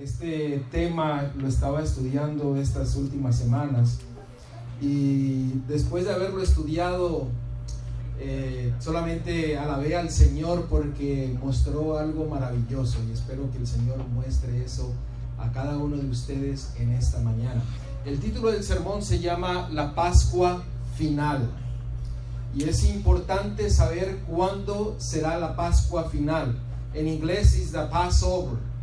Este tema lo estaba estudiando estas últimas semanas y después de haberlo estudiado solamente alabé al Señor porque mostró algo maravilloso, y espero que el Señor muestre eso a cada uno de ustedes en esta mañana. El título del sermón se llama La Pascua Final, y es importante saber cuándo será la Pascua final. En inglés es the Passover.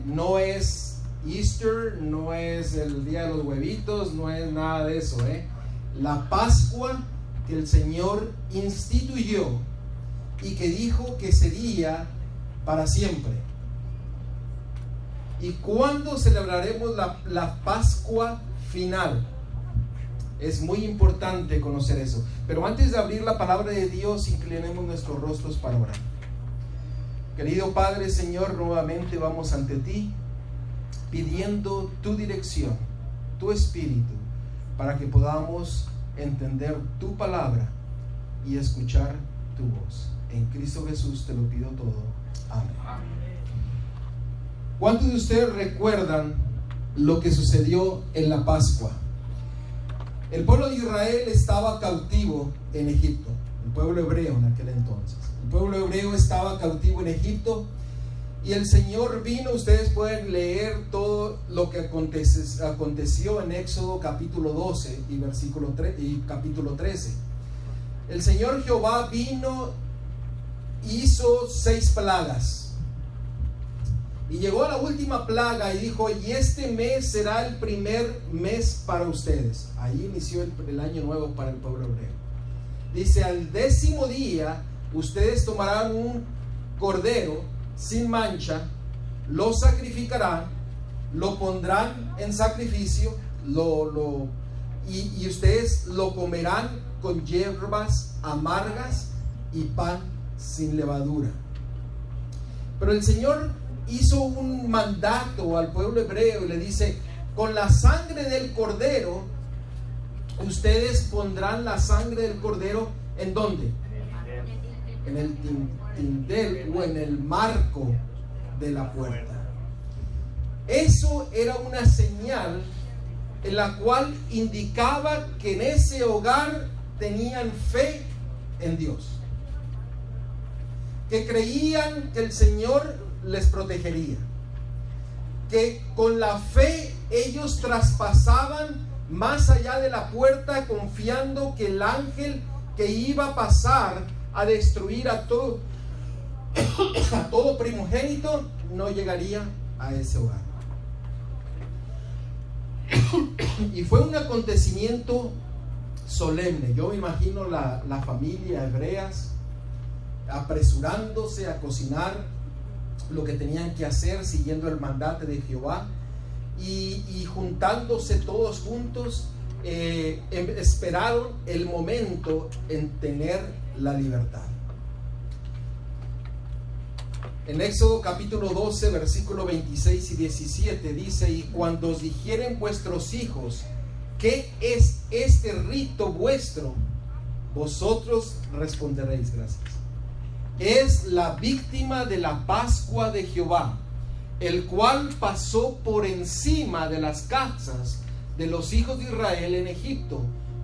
No es Easter, no es el día de los huevitos, no es nada de eso. La Pascua que el Señor instituyó y que dijo que sería para siempre. ¿Y cuándo celebraremos la Pascua final? Es muy importante conocer eso. Pero antes de abrir la palabra de Dios, inclinemos nuestros rostros para orar. Querido Padre, Señor, nuevamente vamos ante ti pidiendo tu dirección, tu espíritu, para que podamos entender tu palabra y escuchar tu voz. En Cristo Jesús te lo pido todo. Amén. ¿Cuántos de ustedes recuerdan lo que sucedió en la Pascua? El pueblo de Israel estaba cautivo en Egipto, el pueblo hebreo en aquel entonces. El pueblo hebreo estaba cautivo en Egipto y el Señor vino. Ustedes pueden leer todo lo que aconteció en Éxodo capítulo 12 y versículo 3 y capítulo 13. El Señor Jehová vino, hizo 6 plagas. Y llegó a la última plaga y dijo: y este mes será el primer mes para ustedes. Ahí inició el año nuevo para el pueblo hebreo. Dice: al 10º día ustedes tomarán un cordero sin mancha, lo sacrificarán, lo pondrán en sacrificio, y ustedes lo comerán con hierbas amargas y pan sin levadura. Pero el Señor hizo un mandato al pueblo hebreo y le dice: con la sangre del cordero, ustedes pondrán la sangre del cordero, ¿en dónde? En el tindel o en el marco de la puerta. Eso era una señal en la cual indicaba que en ese hogar tenían fe en Dios, que creían que el Señor les protegería, que con la fe ellos traspasaban más allá de la puerta, confiando que el ángel que iba a pasar a destruir a todo primogénito no llegaría a ese hogar. Y fue un acontecimiento solemne. Yo me imagino la familia hebreas apresurándose a cocinar lo que tenían que hacer siguiendo el mandato de Jehová, y juntándose todos juntos, esperaron el momento en tener la libertad. En Éxodo capítulo 12 versículo 26 y 17 dice: y cuando os dijeren vuestros hijos, ¿qué es este rito vuestro?, vosotros responderéis: gracias. Es la víctima de la Pascua de Jehová, el cual pasó por encima de las casas de los hijos de Israel en Egipto,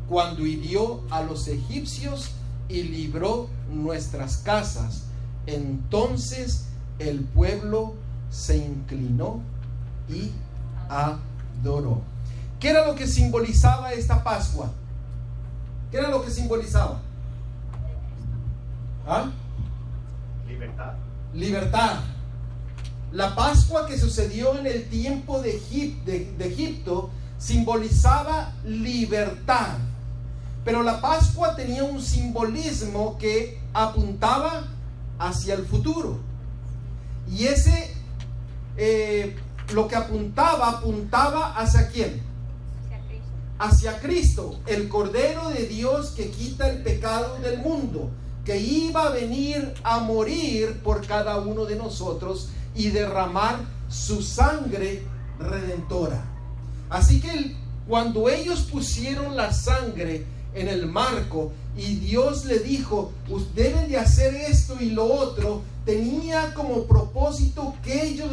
cuando hirió a los egipcios y libró nuestras casas. Entonces el pueblo se inclinó y adoró. ¿Qué era lo que simbolizaba esta Pascua? ¿Qué era lo que simbolizaba? Libertad. La Pascua que sucedió en el tiempo de Egipto simbolizaba libertad. Pero la Pascua tenía un simbolismo que apuntaba hacia el futuro. Y ese, lo que apuntaba hacia ¿quién? Hacia Cristo, el Cordero de Dios que quita el pecado del mundo, que iba a venir a morir por cada uno de nosotros y derramar su sangre redentora. Así que cuando ellos pusieron la sangre en el marco, y Dios le dijo, deben de hacer esto y lo otro, tenía como propósito que ellos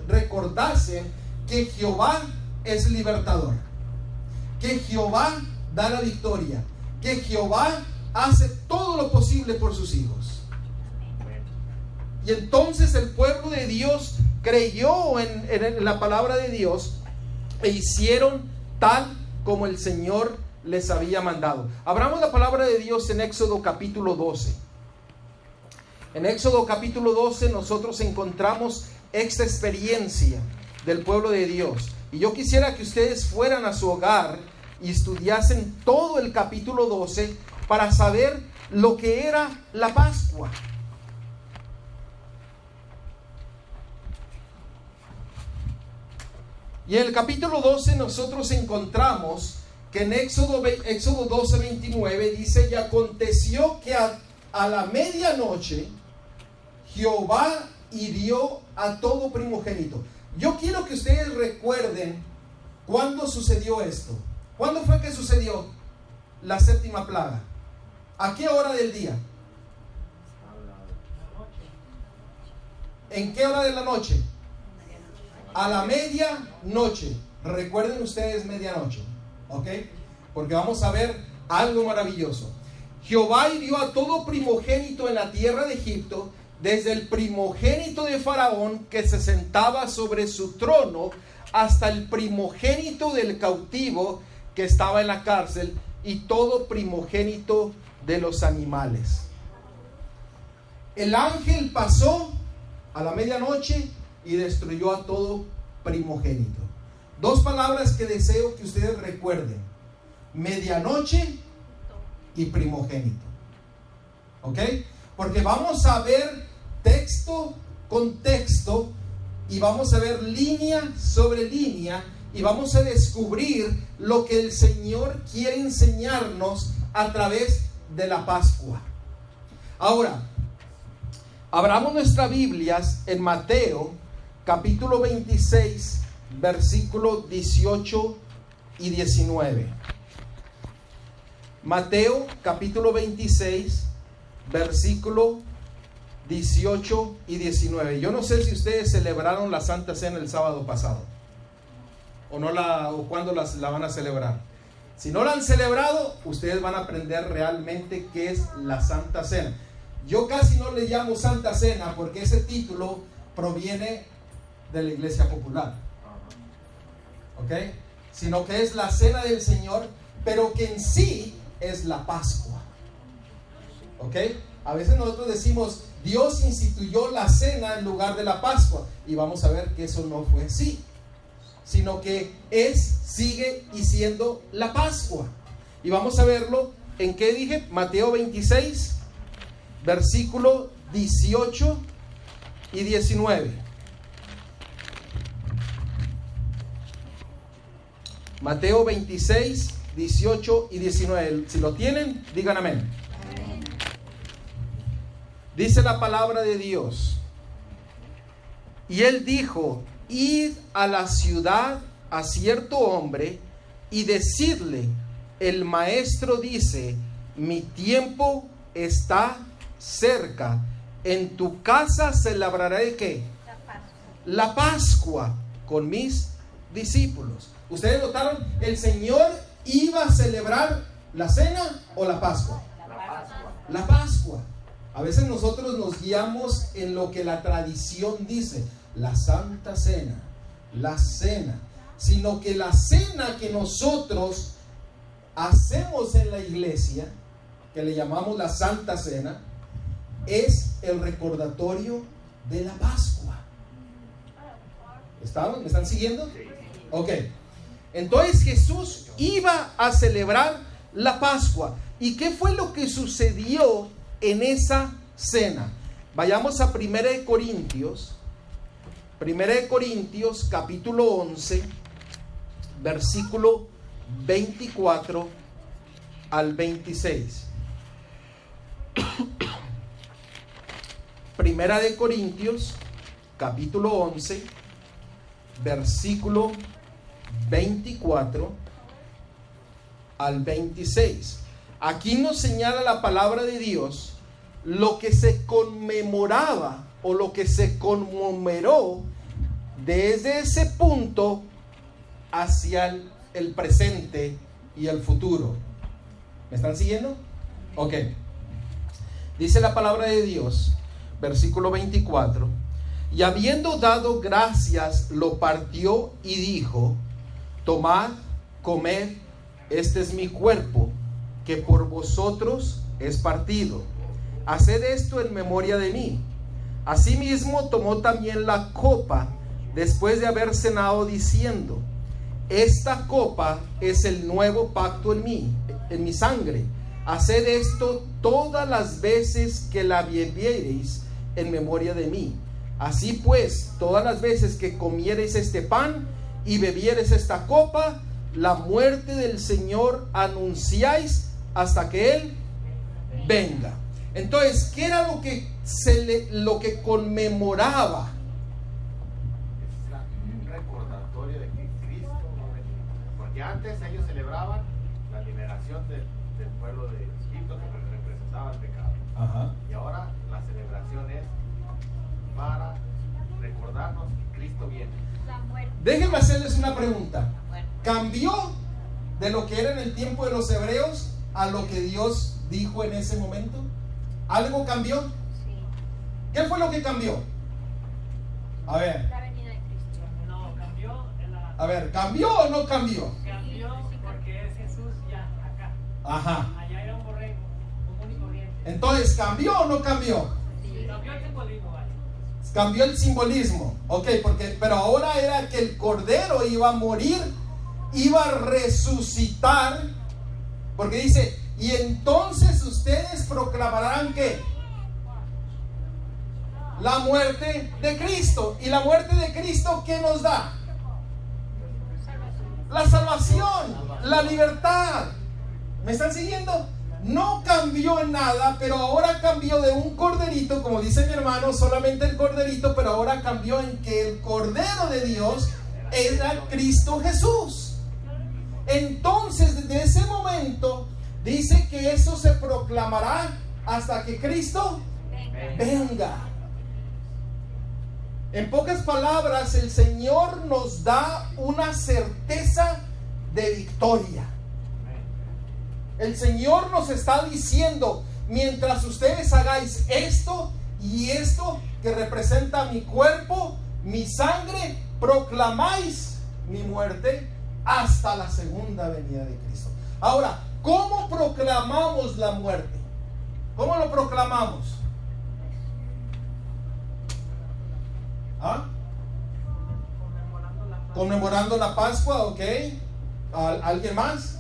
recordasen que Jehová es libertador, que Jehová da la victoria, que Jehová hace todo lo posible por sus hijos. Y entonces el pueblo de Dios creyó en la palabra de Dios e hicieron tal como el Señor les había mandado. Abramos la palabra de Dios en Éxodo capítulo 12. En Éxodo capítulo 12 nosotros encontramos esta experiencia del pueblo de Dios. Y yo quisiera que ustedes fueran a su hogar y estudiasen todo el capítulo 12 para saber lo que era la Pascua. Y en el capítulo 12 nosotros encontramos que en Éxodo 12, 29 dice: y aconteció que a la medianoche Jehová hirió a todo primogénito. Yo quiero que ustedes recuerden cuándo sucedió esto. ¿Cuándo fue que sucedió la séptima plaga? ¿A qué hora del día? ¿En qué hora de la noche? A la medianoche. Recuerden ustedes medianoche, ¿ok? Porque vamos a ver algo maravilloso. Jehová hirió a todo primogénito en la tierra de Egipto, desde el primogénito de Faraón que se sentaba sobre su trono, hasta el primogénito del cautivo que estaba en la cárcel, y todo primogénito de los animales. El ángel pasó a la medianoche y destruyó a todo primogénito. Dos palabras que deseo que ustedes recuerden: medianoche y primogénito. ¿Ok? Porque vamos a ver texto con texto, y vamos a ver línea sobre línea, y vamos a descubrir lo que el Señor quiere enseñarnos a través de la Pascua. Ahora, abramos nuestras Biblias en Mateo capítulo 26, versículo 18 y 19. Mateo capítulo 26, versículo 18 y 19. Yo no sé si ustedes celebraron la Santa Cena el sábado pasado, o cuándo la van a celebrar. Si no la han celebrado, ustedes van a aprender realmente qué es la Santa Cena. Yo casi no le llamo Santa Cena porque ese título proviene de la Iglesia Popular, ¿ok? Sino que es la Cena del Señor, pero que en sí es la Pascua, ¿ok? A veces nosotros decimos: Dios instituyó la cena en lugar de la Pascua, y vamos a ver que eso no fue así, sino que sigue y siendo la Pascua. Y vamos a verlo en qué dije, Mateo 26, versículo 18 y 19. Mateo 26, 18 y 19. Si lo tienen, digan amén. Dice la palabra de Dios: y él dijo: id a la ciudad a cierto hombre y decidle: el maestro dice, mi tiempo está cerca, en tu casa celebraré ¿qué? La Pascua con mis discípulos. ¿Ustedes notaron? ¿El Señor iba a celebrar la cena o la Pascua? La Pascua. A veces nosotros nos guiamos en lo que la tradición dice, la Santa Cena, la cena, sino que la cena que nosotros hacemos en la iglesia, que le llamamos la Santa Cena, es el recordatorio de la Pascua. ¿Me están siguiendo? Ok. Entonces Jesús iba a celebrar la Pascua. ¿Y qué fue lo que sucedió en esa cena? Vayamos a 1 Corintios capítulo 11, versículo 24 al 26. 1 Corintios capítulo 11, versículo 24 al 26. Aquí nos señala la palabra de Dios lo que se conmemoraba o lo que se conmemoró desde ese punto hacia el presente y el futuro. ¿Me están siguiendo? Ok. Dice la palabra de Dios, versículo 24: y habiendo dado gracias, lo partió y dijo: tomad, comed, este es mi cuerpo, que por vosotros es partido. Haced esto en memoria de mí. Asimismo tomó también la copa después de haber cenado, diciendo: esta copa es el nuevo pacto en mi sangre. Haced esto todas las veces que la bebiereis en memoria de mí. Así pues, todas las veces que comiereis este pan y bebiereis esta copa, la muerte del Señor anunciáis hasta que Él venga. Entonces, ¿qué era lo que conmemoraba? Es un recordatorio de que Cristo no venía. Porque antes ellos celebraban la liberación del pueblo de Egipto, que representaba el pecado. Ajá. Y ahora la celebración es para recordarnos que Cristo viene. Déjenme hacerles una pregunta. ¿Cambió de lo que era en el tiempo de los hebreos a lo que Dios dijo en ese momento? ¿Algo cambió? Sí. ¿Qué fue lo que cambió? A ver. La venida de Cristo. No, cambió. A ver, ¿cambió o no cambió? Cambió porque es Jesús ya acá. Ajá. Allá era un borrego, común y corriente. Entonces, ¿cambió o no cambió? Sí, cambió el simbolismo, vale. Cambió el simbolismo. Ok, pero ahora era que el cordero iba a morir, iba a resucitar, porque dice: y entonces ustedes proclamarán que la muerte de Cristo. ¿Y la muerte de Cristo qué nos da? La salvación, la libertad. ¿Me están siguiendo? No cambió en nada, pero ahora cambió de un corderito, como dice mi hermano, solamente el corderito, pero ahora cambió en que el Cordero de Dios era Cristo Jesús. Entonces, desde ese momento, dice que eso se proclamará hasta que Cristo venga. En pocas palabras, el Señor nos da una certeza de victoria. El Señor nos está diciendo: mientras ustedes hagáis esto y esto, que representa mi cuerpo, mi sangre, proclamáis mi muerte hasta la segunda venida de Cristo. Ahora, ¿cómo proclamamos la muerte? ¿Cómo lo proclamamos? ¿Ah? Conmemorando la Pascua, ¿ok? ¿Alguien más?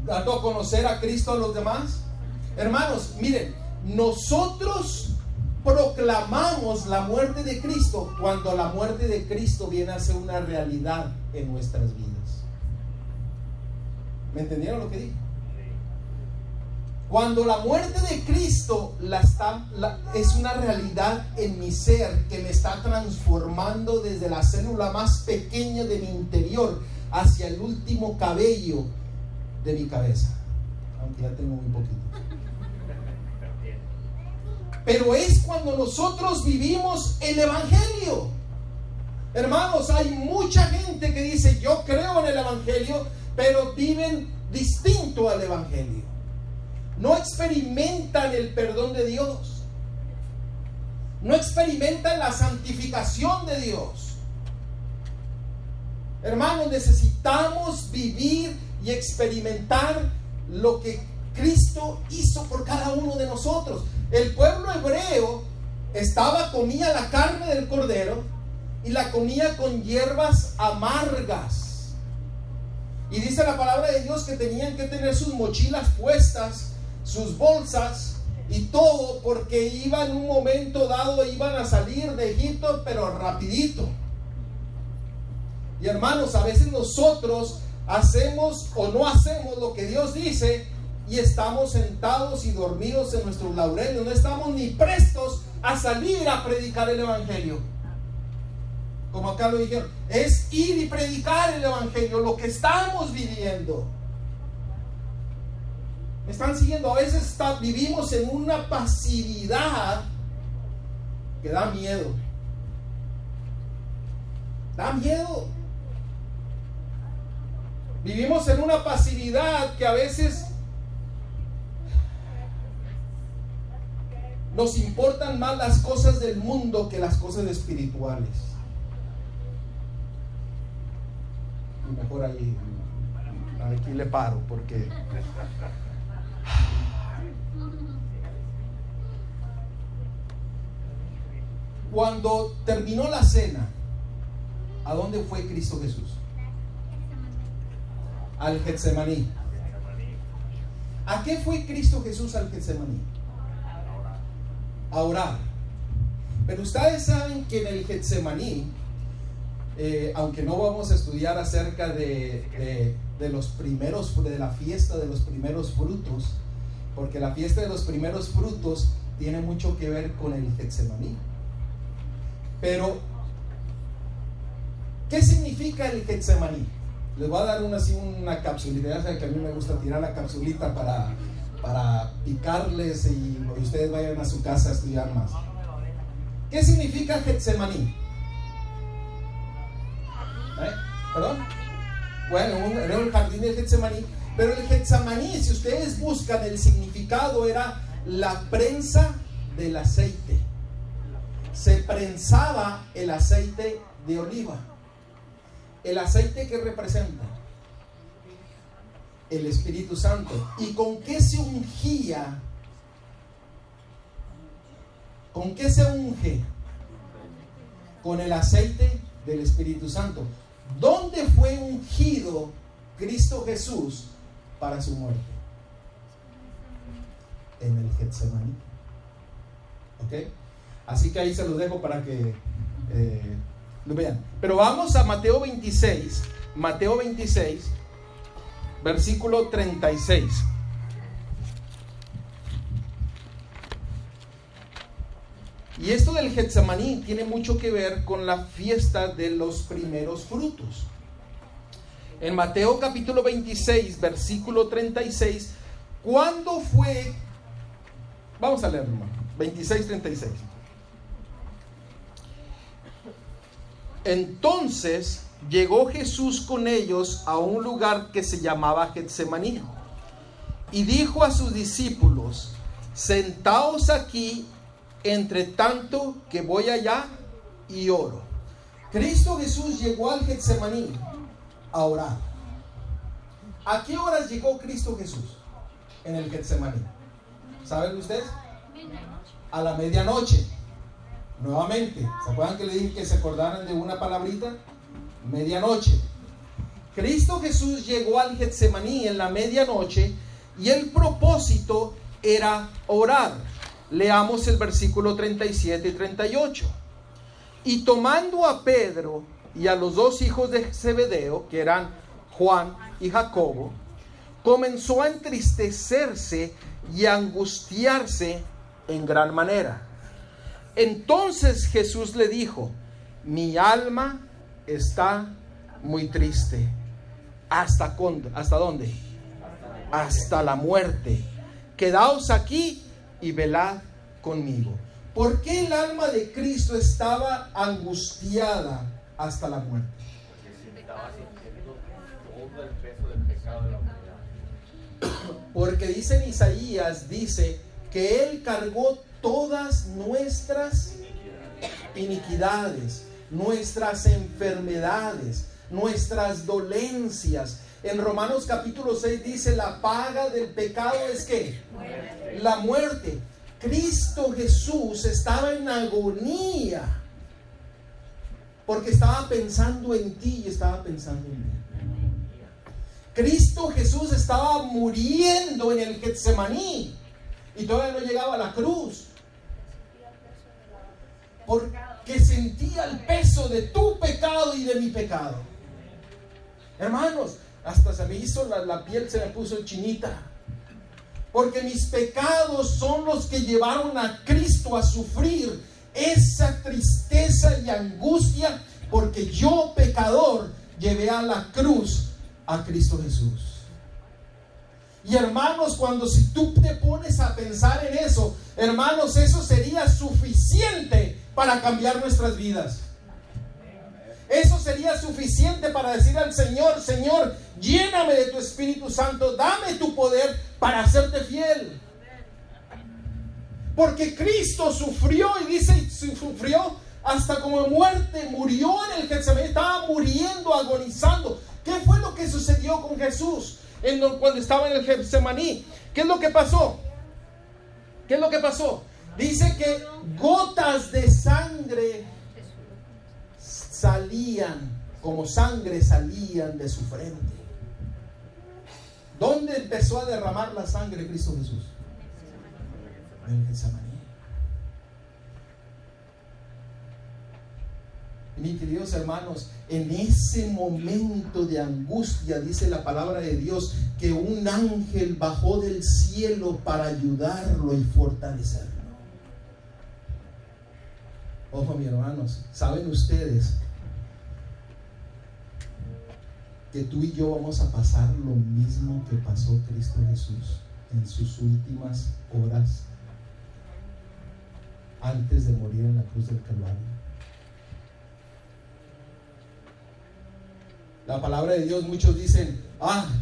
Dando a conocer a Cristo a los demás. Hermanos, miren, nosotros proclamamos la muerte de Cristo cuando la muerte de Cristo viene a ser una realidad en nuestras vidas. ¿Me entendieron lo que dije? Cuando la muerte de Cristo es una realidad en mi ser, que me está transformando desde la célula más pequeña de mi interior hacia el último cabello de mi cabeza, aunque ya tengo muy poquito. Pero es cuando nosotros vivimos el Evangelio. Hermanos, hay mucha gente que dice: yo creo en el Evangelio, pero viven distinto al Evangelio. No experimentan el perdón de Dios, no experimentan la santificación de Dios. Hermanos, necesitamos vivir y experimentar lo que Cristo hizo por cada uno de nosotros. El pueblo hebreo comía la carne del cordero y la comía con hierbas amargas. Y dice la palabra de Dios que tenían que tener sus mochilas puestas, sus bolsas y todo, porque iban en un momento dado, iban a salir de Egipto, pero rapidito. Y hermanos, a veces nosotros hacemos o no hacemos lo que Dios dice y estamos sentados y dormidos en nuestros laureles. No estamos ni prestos a salir a predicar el Evangelio. como acá lo dijeron, es ir y predicar el evangelio, lo que estamos viviendo. ¿Me están siguiendo? A veces vivimos en una pasividad que da miedo. Da miedo. Vivimos en una pasividad que a veces nos importan más las cosas del mundo que las cosas espirituales. Y mejor ahí, aquí le paro porque cuando terminó la cena, ¿a dónde fue Cristo Jesús? Al Getsemaní. ¿A qué fue Cristo Jesús al Getsemaní? A orar. Pero ustedes saben que en el Getsemaní, aunque no vamos a estudiar acerca de los primeros, de la fiesta de los primeros frutos, porque la fiesta de los primeros frutos tiene mucho que ver con el Getsemaní. Pero, ¿qué significa el Getsemaní? Les voy a dar una capsulita. Ya saben que a mí me gusta tirar la capsulita para picarles y ustedes vayan a su casa a estudiar más. ¿Qué significa Getsemaní? ¿Perdón? Bueno, era el jardín del Getsemaní. Pero el Getsemaní, si ustedes buscan el significado, era la prensa del aceite. Se prensaba el aceite de oliva. El aceite que representa el Espíritu Santo. ¿Y con qué se ungía? ¿Con qué se unge? Con el aceite del Espíritu Santo. ¿Dónde fue ungido Cristo Jesús para su muerte? En el Getsemaní. ¿Ok? Así que ahí se los dejo para que lo vean. Pero vamos a Mateo 26, versículo 36. Y esto del Getsemaní tiene mucho que ver con la fiesta de los primeros frutos. En Mateo capítulo 26, versículo 36, ¿cuándo fue? Vamos a leerlo, 26, 36. Entonces llegó Jesús con ellos a un lugar que se llamaba Getsemaní y dijo a sus discípulos: sentaos aquí entre tanto que voy allá y oro. Cristo Jesús llegó al Getsemaní a orar. ¿A qué horas llegó Cristo Jesús en el Getsemaní? ¿Saben ustedes? A la medianoche. Nuevamente, ¿se acuerdan que le dije que se acordaran de una palabrita? Medianoche. Cristo Jesús llegó al Getsemaní en la medianoche y el propósito era orar. Leamos el versículo 37 y 38. Y tomando a Pedro y a los dos hijos de Zebedeo, que eran Juan y Jacobo, comenzó a entristecerse y a angustiarse en gran manera. Entonces Jesús le dijo: mi alma está muy triste. ¿Hasta dónde? Hasta la muerte. Quedaos aquí y velad conmigo. ¿Por qué el alma de Cristo estaba angustiada hasta la muerte? Porque estaba sintiendo todo el peso del pecado de la humanidad. Porque dice en Isaías, dice que Él cargó todas nuestras iniquidades, nuestras enfermedades, nuestras dolencias. En Romanos capítulo 6 dice: la paga del pecado es ¿qué? Muerte. La muerte. Cristo Jesús estaba en agonía porque estaba pensando en ti y estaba pensando en mí. Cristo Jesús estaba muriendo en el Getsemaní y todavía no llegaba a la cruz, porque sentía el peso de tu pecado y de mi pecado. Hermanos, hasta se me hizo la piel, se me puso chinita, porque mis pecados son los que llevaron a Cristo a sufrir esa tristeza y angustia por porque yo, pecador, llevé a la cruz a Cristo Jesús. Y hermanos, si tú te pones a pensar en eso, hermanos, eso sería suficiente para cambiar nuestras vidas. Eso sería suficiente para decir al Señor: Señor, lléname de tu Espíritu Santo, dame tu poder para hacerte fiel. Porque Cristo sufrió, y dice, sufrió hasta como muerte, murió en el Getsemaní, estaba muriendo, agonizando. ¿Qué fue lo que sucedió con Jesús cuando estaba en el Getsemaní? ¿Qué es lo que pasó? ¿Qué es lo que pasó? Dice que gotas de sangre salían, como sangre salían de su frente. ¿Dónde empezó a derramar la sangre Cristo Jesús? En el Getsemaní. Mis queridos hermanos, en ese momento de angustia, dice la palabra de Dios, que un ángel bajó del cielo para ayudarlo y fortalecerlo. Ojo, mis hermanos, ¿saben ustedes que tú y yo vamos a pasar lo mismo que pasó Cristo Jesús en sus últimas horas antes de morir en la cruz del Calvario? La palabra de Dios, muchos dicen: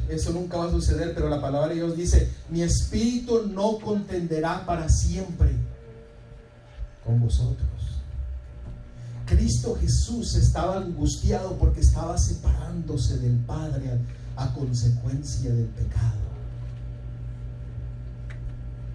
eso nunca va a suceder, pero la palabra de Dios dice: mi espíritu no contenderá para siempre con vosotros. Cristo Jesús estaba angustiado porque estaba separándose del Padre a consecuencia del pecado.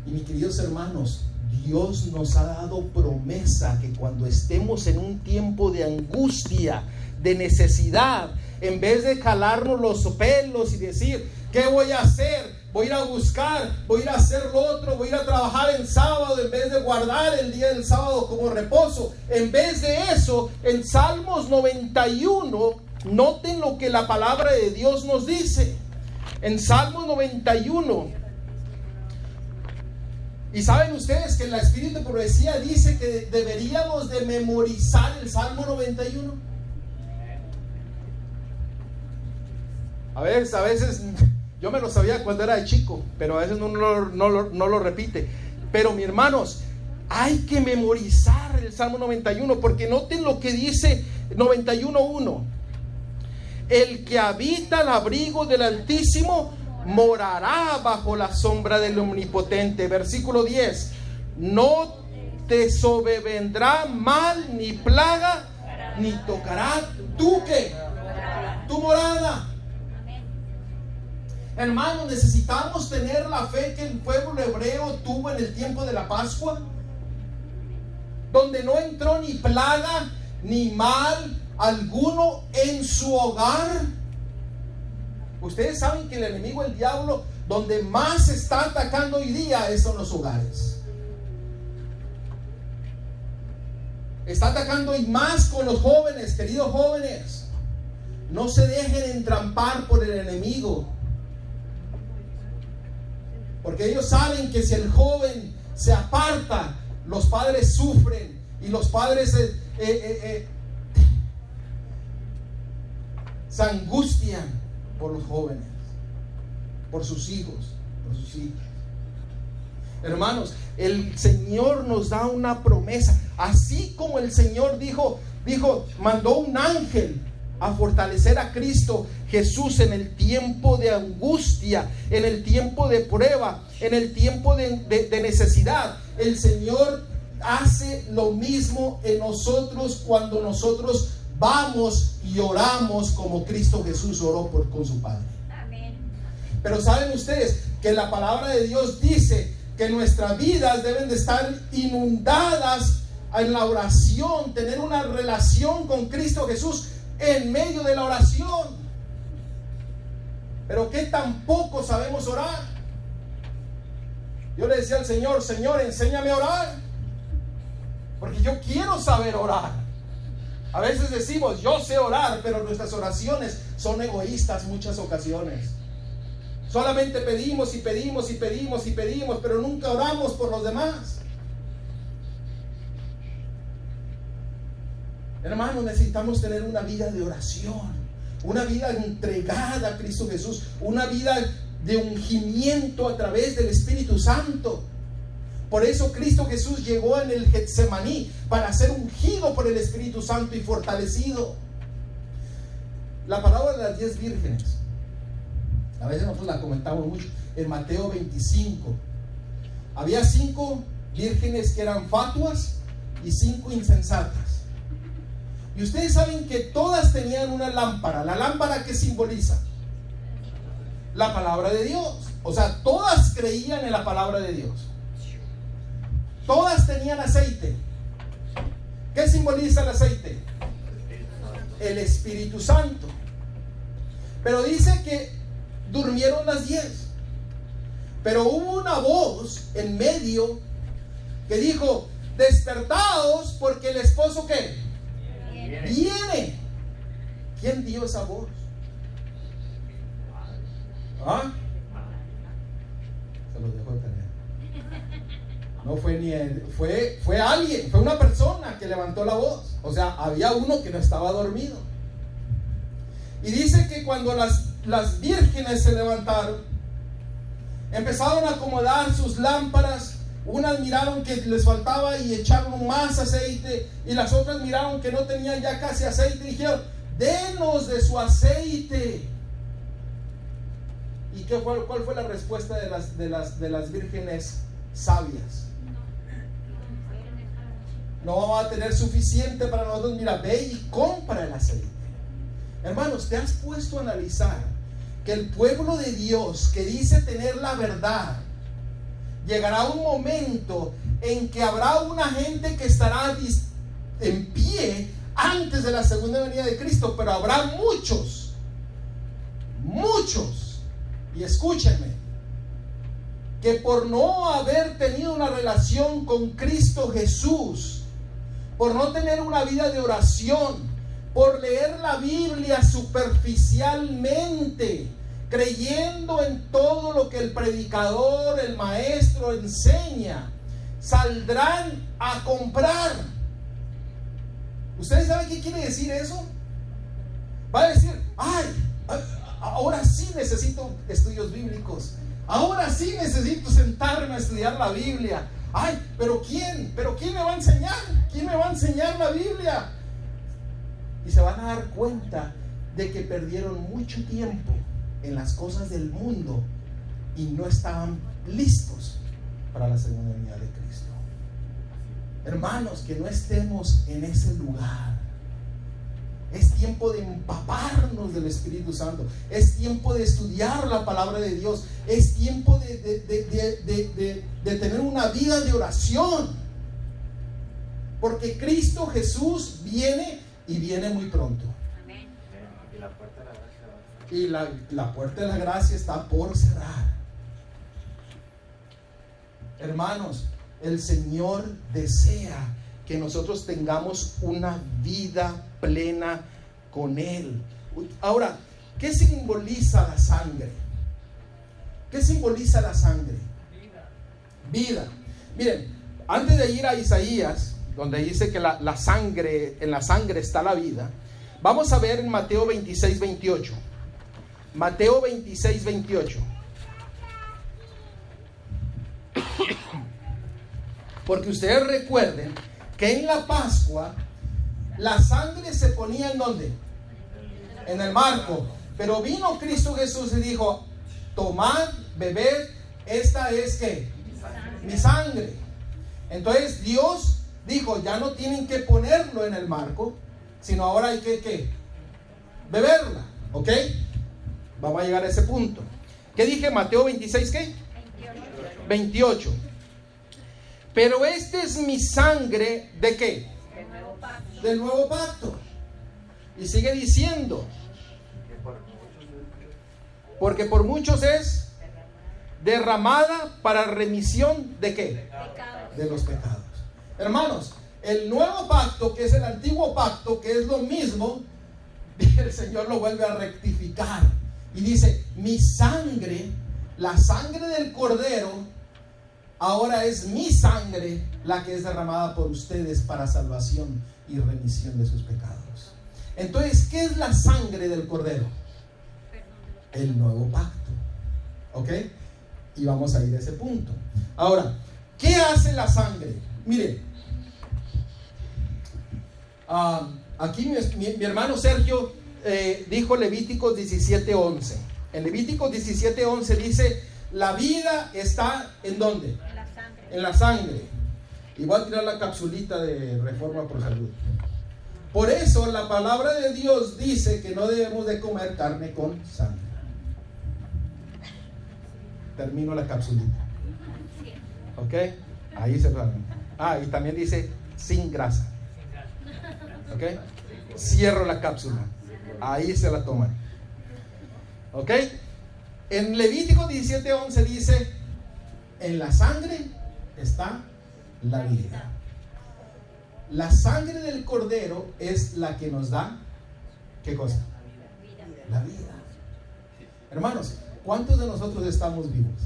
Y mis queridos hermanos, Dios nos ha dado promesa que cuando estemos en un tiempo de angustia, de necesidad, en vez de jalarnos los pelos y decir: ¿qué voy a hacer? Voy a ir a buscar, voy a ir a hacer lo otro, voy a ir a trabajar en sábado en vez de guardar el día del sábado como reposo. En vez de eso, en Salmos 91, noten lo que la palabra de Dios nos dice. En Salmos 91. Y saben ustedes que el Espíritu de Profecía dice que deberíamos de memorizar el Salmo 91. A veces yo me lo sabía cuando era de chico, pero a veces no lo repite. Pero mis hermanos, hay que memorizar el Salmo 91, porque noten lo que dice 91:1. El que habita al abrigo del Altísimo morará bajo la sombra del Omnipotente. Versículo 10. No te sobrevendrá mal ni plaga, ni tocará tu ¿qué? Tu morada. Hermanos, necesitamos tener la fe que el pueblo hebreo tuvo en el tiempo de la Pascua, donde no entró ni plaga ni mal alguno en su hogar. Ustedes saben que el enemigo, el diablo, donde más está atacando hoy día es en los hogares. Está atacando y más con los jóvenes. Queridos jóvenes, no se dejen entrampar por el enemigo, porque ellos saben que si el joven se aparta, los padres sufren, y los padres se angustian por los jóvenes, por sus hijos, por sus hijas. Hermanos, el Señor nos da una promesa. Así como el Señor dijo, mandó un ángel a fortalecer a Cristo Jesús en el tiempo de angustia, en el tiempo de prueba, en el tiempo de necesidad. El Señor hace lo mismo en nosotros cuando nosotros vamos y oramos como Cristo Jesús oró con su Padre. Amén. Pero saben ustedes que la palabra de Dios dice que nuestras vidas deben de estar inundadas en la oración, tener una relación con Cristo Jesús en medio de la oración. Pero que tampoco sabemos orar. Yo le decía al Señor: Señor, enséñame a orar, porque yo quiero saber orar. A veces decimos: yo sé orar, pero nuestras oraciones son egoístas muchas ocasiones. Solamente pedimos y pedimos y pedimos y pedimos, pero nunca oramos por los demás. Hermanos, necesitamos tener una vida de oración, una vida entregada a Cristo Jesús, una vida de ungimiento a través del Espíritu Santo. Por eso Cristo Jesús llegó en el Getsemaní, para ser ungido por el Espíritu Santo y fortalecido. La parábola de las 10 vírgenes, a veces nosotros la comentamos mucho. En Mateo 25 había 5 vírgenes que eran fatuas y 5 insensatas. Y ustedes saben que todas tenían una lámpara. ¿La lámpara qué simboliza? La palabra de Dios. O sea, todas creían en la palabra de Dios. Todas tenían aceite. ¿Qué simboliza el aceite? El Espíritu Santo. Pero dice que durmieron las 10. Pero hubo una voz en medio que dijo: despertaos, porque el esposo ¿qué? Viene. ¿Quién dio esa voz? ¿Ah? Se los dejo de tener. No fue ni él, fue alguien, fue una persona que levantó la voz. O sea, había uno que no estaba dormido. Y dice que cuando las vírgenes se levantaron, empezaron a acomodar sus lámparas. Unas miraron que les faltaba y echaron más aceite, y las otras miraron que no tenían ya casi aceite y dijeron: denos de su aceite. ¿Y cuál fue la respuesta de las vírgenes sabias? No vamos a tener suficiente para nosotros. Mira, ve y compra el aceite. Hermanos, ¿te has puesto a analizar que el pueblo de Dios, que dice tener la verdad, llegará un momento en que habrá una gente que estará en pie antes de la segunda venida de Cristo? Pero habrá muchos, y escúchenme, que por no haber tenido una relación con Cristo Jesús, por no tener una vida de oración, por leer la Biblia superficialmente, creyendo en todo lo que el predicador, el maestro enseña, saldrán a comprar. ¿Ustedes saben qué quiere decir eso? Va a decir: ay, ahora sí necesito estudios bíblicos, ahora sí necesito sentarme a estudiar la Biblia. Ay, pero ¿quién me va a enseñar? ¿Quién me va a enseñar la Biblia? Y se van a dar cuenta de que perdieron mucho tiempo en las cosas del mundo y no estaban listos para la segunda venida de Cristo. Hermanos, que no estemos en ese lugar. Es tiempo de empaparnos del Espíritu Santo. Es tiempo de estudiar la palabra de Dios. Es tiempo de tener una vida de oración. Porque Cristo Jesús viene, y viene muy pronto. Y la puerta de la gracia va a cerrar. Y la puerta de la gracia está por cerrar. Hermanos, el Señor desea que nosotros tengamos una vida plena con Él. Ahora, ¿qué simboliza la sangre? ¿Qué simboliza la sangre? Vida. Miren, antes de ir a Isaías, donde dice que la sangre, en la sangre está la vida, vamos a ver en Mateo 26, 28. Mateo 26, 28. Porque ustedes recuerden que en la Pascua la sangre se ponía ¿en dónde? En el marco. Pero vino Cristo Jesús y dijo: tomad, bebed, esta es ¿qué? Mi sangre. Entonces Dios dijo: ya no tienen que ponerlo en el marco, sino ahora hay que ¿qué? Beberla. ¿Ok? Vamos a llegar a ese punto. ¿Qué dije? Mateo 26, ¿qué? 28. Pero esta es mi sangre, ¿de qué? Del nuevo pacto. Y sigue diciendo: porque por muchos es derramada para remisión ¿de qué? De los pecados. Hermanos, el nuevo pacto, que es el antiguo pacto, que es lo mismo, el Señor lo vuelve a rectificar y dice: mi sangre, la sangre del Cordero, ahora es mi sangre la que es derramada por ustedes para salvación y remisión de sus pecados. Entonces, ¿qué es la sangre del Cordero? El nuevo pacto. ¿Ok? Y vamos a ir a ese punto. Ahora, ¿qué hace la sangre? Mire, aquí mi hermano Sergio dijo Levíticos 17:11. En Levíticos 17:11 dice: la vida está ¿en dónde? En la sangre. En la sangre. Y voy a tirar la capsulita de Reforma por Salud. Por eso la palabra de Dios dice que no debemos de comer carne con sangre. Termino la capsulita. ¿Ok? Ahí se va. Y también dice sin grasa. ¿Ok? Cierro la cápsula. Ahí se la toman. ¿Ok? En Levítico 17:11 dice: en la sangre está la vida. La sangre del Cordero es la que nos da, ¿qué cosa? La vida. Hermanos, ¿cuántos de nosotros estamos vivos?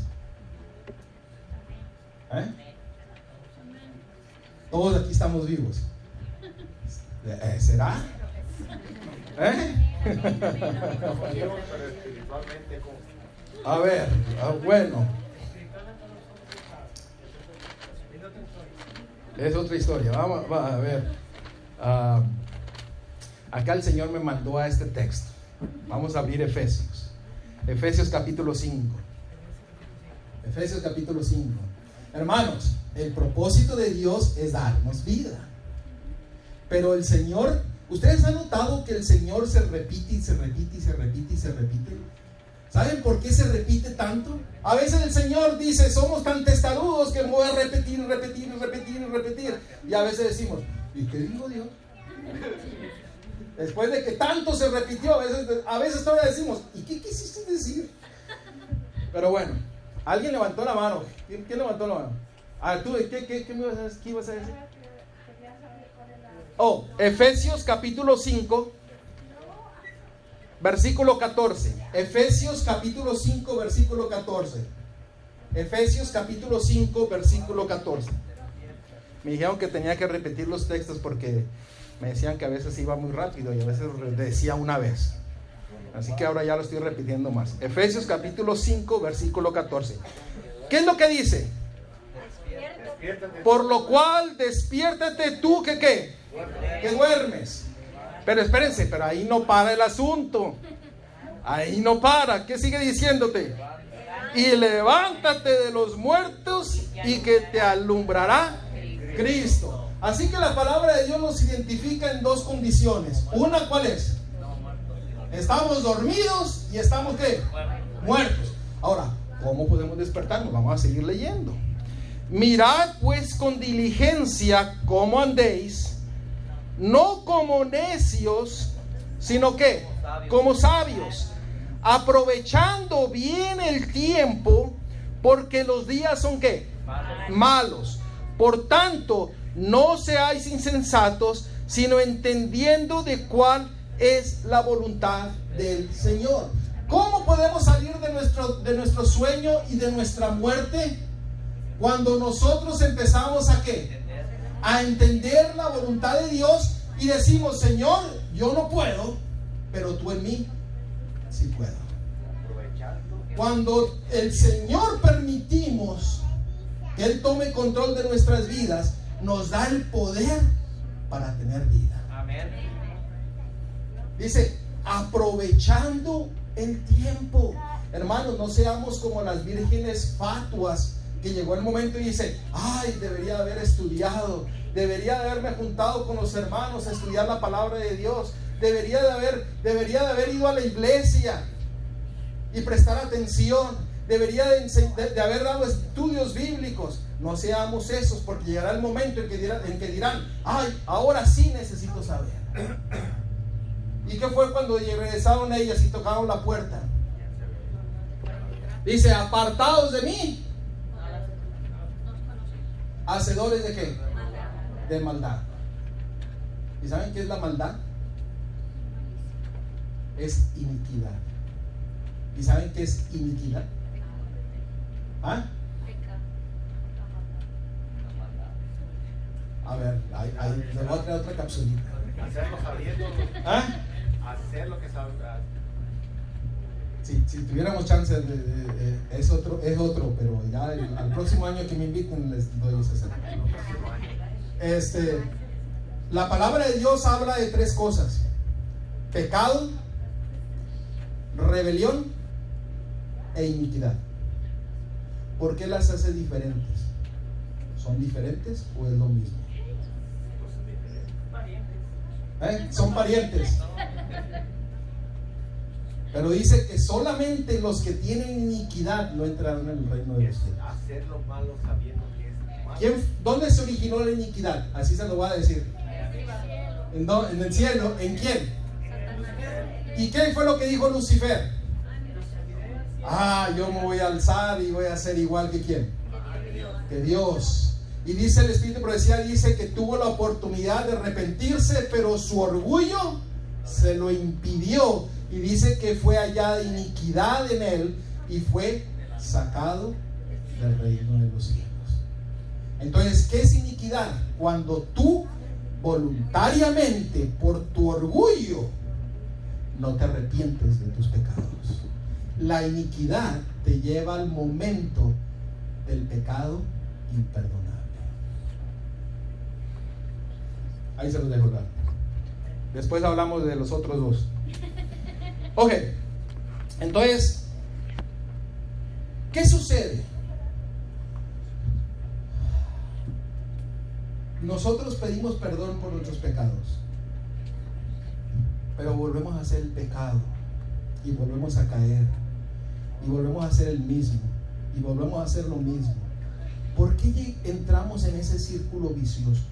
Todos aquí estamos vivos. ¿Será? A ver, bueno. Es otra historia. Vamos a ver. Acá el Señor me mandó a este texto. Vamos a abrir Efesios. Efesios capítulo 5. Efesios capítulo 5. Hermanos, el propósito de Dios es darnos vida. Pero el Señor, ¿ustedes han notado que el Señor se repite y se repite y se repite y se repite? ¿Saben por qué se repite tanto? A veces el Señor dice: somos tan testarudos que me voy a repetir, repetir, repetir, repetir. Y a veces decimos: ¿y qué dijo Dios? Después de que tanto se repitió, a veces todavía decimos: ¿y qué quisiste decir? Pero bueno, alguien levantó la mano. ¿Quién levantó la mano? Tú, ¿qué me ibas a decir? ¿Qué ibas a decir? Efesios capítulo 5, versículo 14. Efesios capítulo 5, versículo 14. Efesios capítulo 5, versículo 14. Me dijeron que tenía que repetir los textos porque me decían que a veces iba muy rápido y a veces decía una vez. Así que ahora ya lo estoy repitiendo más. Efesios capítulo 5, versículo 14. ¿Qué es lo que dice? Por lo cual despiértate tú que duermes. Pero espérense, pero ahí no para el asunto. Ahí no para. ¿Qué sigue diciéndote? Y levántate de los muertos y que te alumbrará Cristo. Así que la palabra de Dios nos identifica en dos condiciones. Una, ¿cuál es? Estamos dormidos y estamos ¿qué? Muertos. Ahora, ¿cómo podemos despertarnos? Vamos a seguir leyendo. Mirad pues con diligencia cómo andéis, no como necios, sino que como sabios, aprovechando bien el tiempo, porque los días son ¿qué? Malos. Por tanto, no seáis insensatos, sino entendiendo de cuál es la voluntad del Señor. ¿Cómo podemos salir de nuestro sueño y de nuestra muerte? Cuando nosotros empezamos ¿a qué? A entender la voluntad de Dios y decimos: Señor, yo no puedo, pero tú en mí sí puedo. Cuando el Señor permitimos que Él tome control de nuestras vidas, nos da el poder para tener vida. Amén. Dice: aprovechando el tiempo. Hermanos, no seamos como las vírgenes fatuas, que llegó el momento y dice: ay, debería haber estudiado, debería de haberme juntado con los hermanos a estudiar la palabra de Dios, debería de haber ido a la iglesia y prestar atención, debería de haber dado estudios bíblicos. No seamos esos, porque llegará el momento en que dirán: ay, ahora sí necesito saber. ¿Y qué fue cuando regresaron ellas y tocaron la puerta? Dice: apartados de mí, hacedores de qué? De maldad. ¿Y saben qué es la maldad? Es iniquidad. ¿Y saben qué es iniquidad? ¿Ah? A ver, le voy a traer otra capsulita. Hacerlo sabiendo. ¿Ah? Hacer lo que sabe. Si tuviéramos chance, es otro, pero ya al próximo año que me inviten les doy ese. La palabra de Dios habla de 3 cosas: pecado, rebelión e iniquidad. ¿Por qué las hace diferentes? ¿Son diferentes o es lo mismo? Son parientes. Pero dice que solamente los que tienen iniquidad no entrarán en el reino de los cielos. Hacer lo malo sabiendo que es malo. ¿Dónde se originó la iniquidad? Así se lo voy a decir. En el cielo. ¿En quién? ¿Y qué fue lo que dijo Lucifer? Yo me voy a alzar y voy a ser igual que quién. Que Dios. Y dice el Espíritu de Profecía, dice que tuvo la oportunidad de arrepentirse, pero su orgullo se lo impidió. Y dice que fue hallada iniquidad en él y fue sacado del reino de los cielos. Entonces, ¿qué es iniquidad? Cuando tú voluntariamente, por tu orgullo, no te arrepientes de tus pecados. La iniquidad te lleva al momento del pecado imperdonable. Ahí se los dejo dar. Después hablamos de los otros 2. Ok, entonces, ¿qué sucede? Nosotros pedimos perdón por nuestros pecados, pero volvemos a hacer el pecado y volvemos a caer y volvemos a hacer el mismo y volvemos a hacer lo mismo. ¿Por qué entramos en ese círculo vicioso?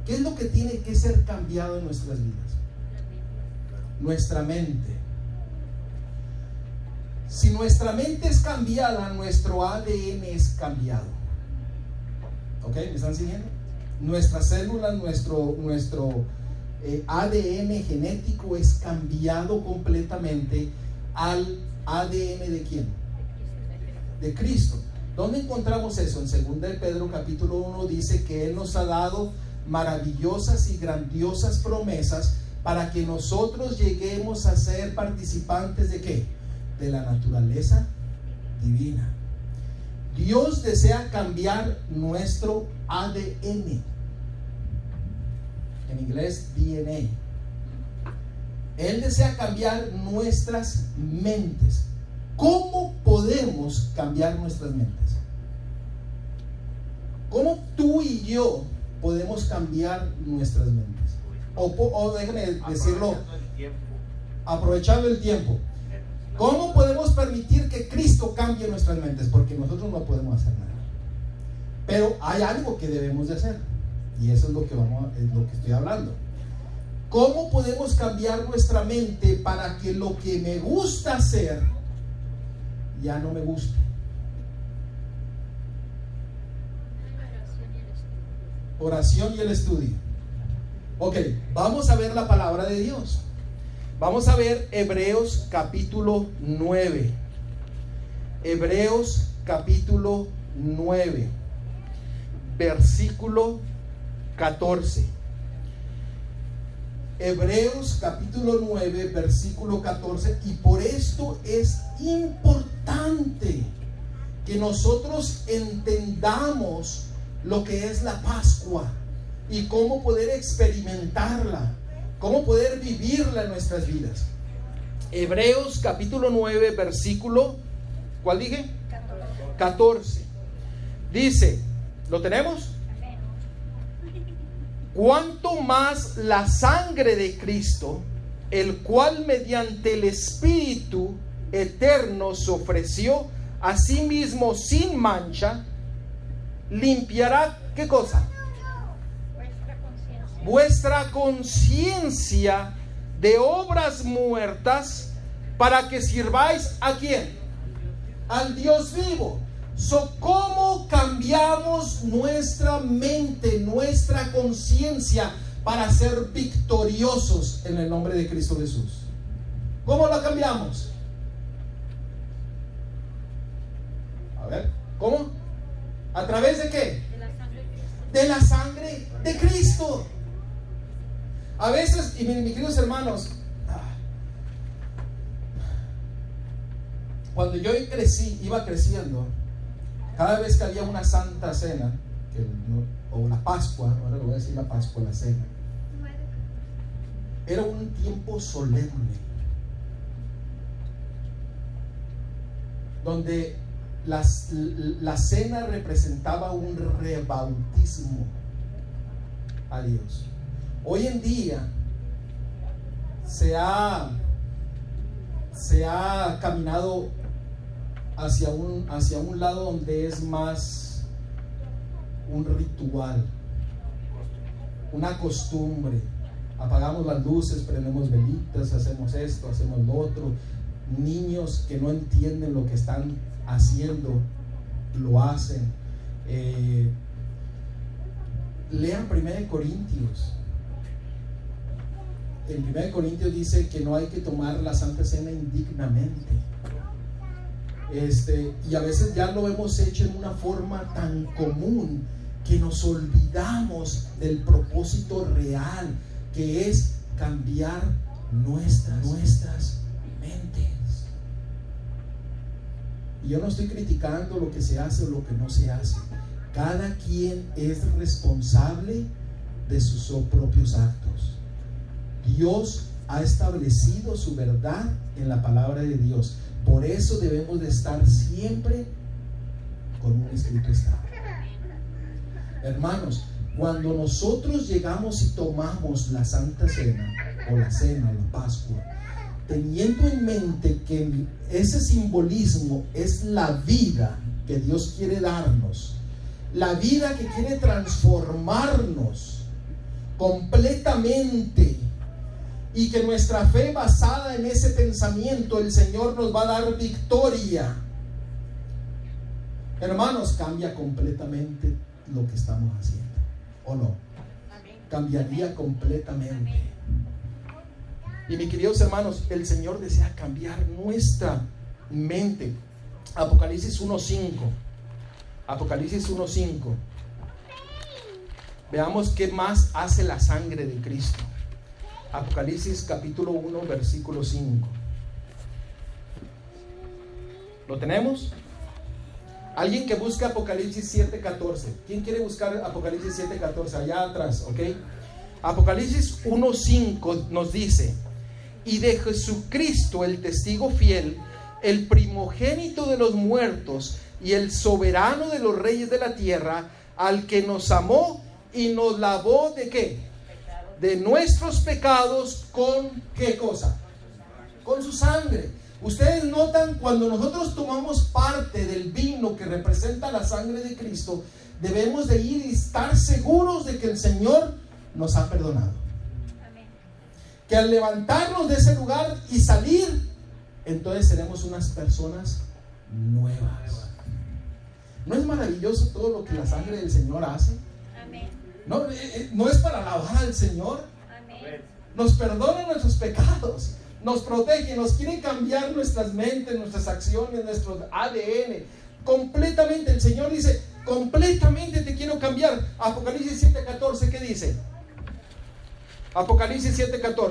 ¿Qué es lo que tiene que ser cambiado en nuestras vidas? Nuestra mente. Si nuestra mente es cambiada, nuestro ADN es cambiado. ¿Ok? ¿Me están siguiendo? Nuestras células, nuestro ADN genético es cambiado completamente al ADN ¿de quién? De Cristo. ¿Dónde encontramos eso? En 2 de Pedro capítulo 1 dice que Él nos ha dado maravillosas y grandiosas promesas para que nosotros lleguemos a ser participantes ¿de qué? De la naturaleza divina. Dios desea cambiar nuestro ADN, en inglés DNA. Él desea cambiar nuestras mentes. ¿Cómo podemos cambiar nuestras mentes? ¿Cómo tú y yo podemos cambiar nuestras mentes? O déjame decirlo, aprovechando el tiempo. ¿Cómo podemos permitir que Cristo cambie nuestras mentes? Porque nosotros no podemos hacer nada. Pero hay algo que debemos de hacer. Y eso es lo que estoy hablando. ¿Cómo podemos cambiar nuestra mente para que lo que me gusta hacer ya no me guste? Oración y el estudio. Ok, vamos a ver la palabra de Dios. Vamos a ver Hebreos capítulo 9. Hebreos capítulo 9, versículo 14. Hebreos capítulo 9, versículo 14. Y por esto es importante que nosotros entendamos lo que es la Pascua y cómo poder experimentarla, cómo poder vivirla en nuestras vidas. Hebreos capítulo 9, versículo, ¿cuál dije? 14. Dice, ¿lo tenemos? Cuanto más la sangre de Cristo, el cual mediante el Espíritu eterno se ofreció a sí mismo sin mancha, limpiará, ¿qué cosa? Vuestra conciencia de obras muertas, para que sirváis ¿a quién? Al Dios vivo. ¿Cómo cambiamos nuestra mente, nuestra conciencia para ser victoriosos en el nombre de Cristo Jesús? ¿Cómo la cambiamos? A ver, ¿cómo? ¿A través de qué? de la sangre de Cristo. A veces, y mis queridos hermanos, cuando yo iba creciendo, cada vez que había una santa cena, o la Pascua, ahora le voy a decir la Pascua, la cena, era un tiempo solemne, donde la cena representaba un rebautismo a Dios. Hoy en día se ha caminado hacia un lado donde es más un ritual, una costumbre. Apagamos las luces, prendemos velitas, hacemos esto, hacemos lo otro. Niños que no entienden lo que están haciendo, lo hacen. Lean 1 Corintios. En 1 Corintios dice que no hay que tomar la Santa Cena indignamente. Y a veces ya lo hemos hecho en una forma tan común que nos olvidamos del propósito real, que es cambiar nuestras mentes. Y yo no estoy criticando lo que se hace o lo que no se hace. Cada quien es responsable de sus propios actos. Dios ha establecido su verdad en la palabra de Dios. Por eso debemos de estar siempre con un escrito estable. Hermanos, cuando nosotros llegamos y tomamos la Santa Cena, o la Cena, o la Pascua, teniendo en mente que ese simbolismo es la vida que Dios quiere darnos, la vida que quiere transformarnos completamente, y que nuestra fe basada en ese pensamiento, el Señor nos va a dar victoria. Hermanos, cambia completamente lo que estamos haciendo, ¿o no? Cambiaría completamente. Y mis queridos hermanos, el Señor desea cambiar nuestra mente. Apocalipsis 1:5. Apocalipsis 1:5. Veamos qué más hace la sangre de Cristo. Apocalipsis capítulo 1, versículo 5. ¿Lo tenemos? Alguien que busque Apocalipsis 7:14. ¿Quién quiere buscar Apocalipsis 7:14? Allá atrás, ¿ok? Apocalipsis 1:5 nos dice: y de Jesucristo, el testigo fiel, el primogénito de los muertos y el soberano de los reyes de la tierra, al que nos amó y nos lavó ¿de qué? De nuestros pecados. ¿Con qué cosa? Con su sangre. Ustedes notan, cuando nosotros tomamos parte del vino que representa la sangre de Cristo, debemos de ir y estar seguros de que el Señor nos ha perdonado. Que al levantarnos de ese lugar y salir, entonces seremos unas personas nuevas. ¿No es maravilloso todo lo que la sangre del Señor hace? No es para alabar al Señor. Nos perdona nuestros pecados, nos protege, nos quiere cambiar nuestras mentes, nuestras acciones, nuestro ADN completamente. El Señor dice: completamente te quiero cambiar. Apocalipsis 7:14, ¿qué dice? Apocalipsis 7:14. Yo le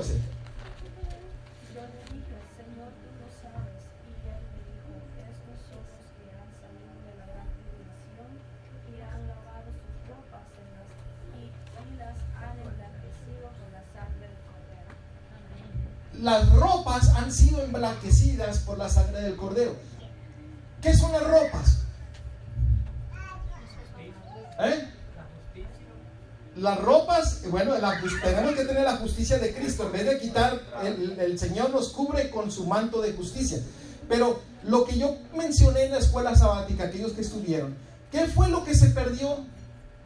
dije: Señor, tú lo sabes. Y él me dijo: estos son los que han salido de la gran tribulación y han lavado sus ropas y las han emblanquecido con la sangre del Cordero. Amén. Las ropas han sido emblanquecidas por la sangre del Cordero. ¿Qué son las ropas? Las ropas, bueno, tenemos que tener la justicia de Cristo. En vez de quitar, el Señor nos cubre con su manto de justicia. Pero lo que yo mencioné en la escuela sabática, aquellos que estuvieron, ¿qué fue lo que se perdió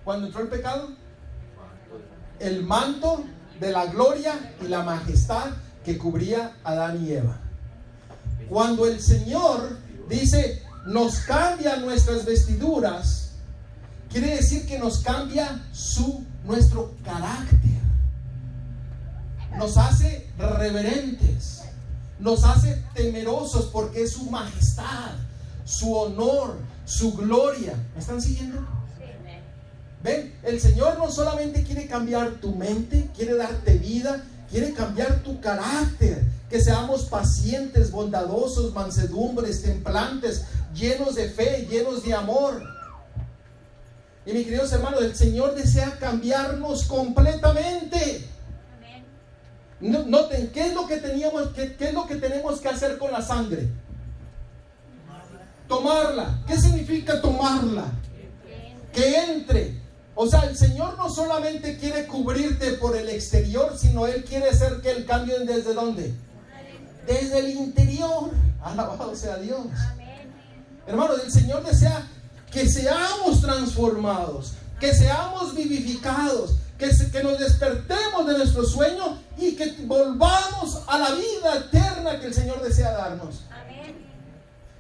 cuando entró el pecado? El manto de la gloria y la majestad que cubría a Adán y Eva. Cuando el Señor dice: nos cambia nuestras vestiduras, quiere decir que nos cambia nuestro carácter, nos hace reverentes, nos hace temerosos, porque es su majestad, su honor, su gloria. ¿Me están siguiendo? Ven, el Señor no solamente quiere cambiar tu mente, quiere darte vida, quiere cambiar tu carácter, que seamos pacientes, bondadosos, mansedumbres, templantes, llenos de fe, llenos de amor. Y mis queridos hermanos, el Señor desea cambiarnos completamente. Noten, ¿qué es lo que tenemos que hacer con la sangre? Tomarla. ¿Qué significa tomarla? Que entre. O sea, el Señor no solamente quiere cubrirte por el exterior, sino Él quiere hacer que el cambio desde ¿dónde? Desde el interior. Alabado sea Dios. Hermanos, el Señor desea que seamos transformados, que seamos vivificados, que nos despertemos de nuestro sueño y que volvamos a la vida eterna que el Señor desea darnos.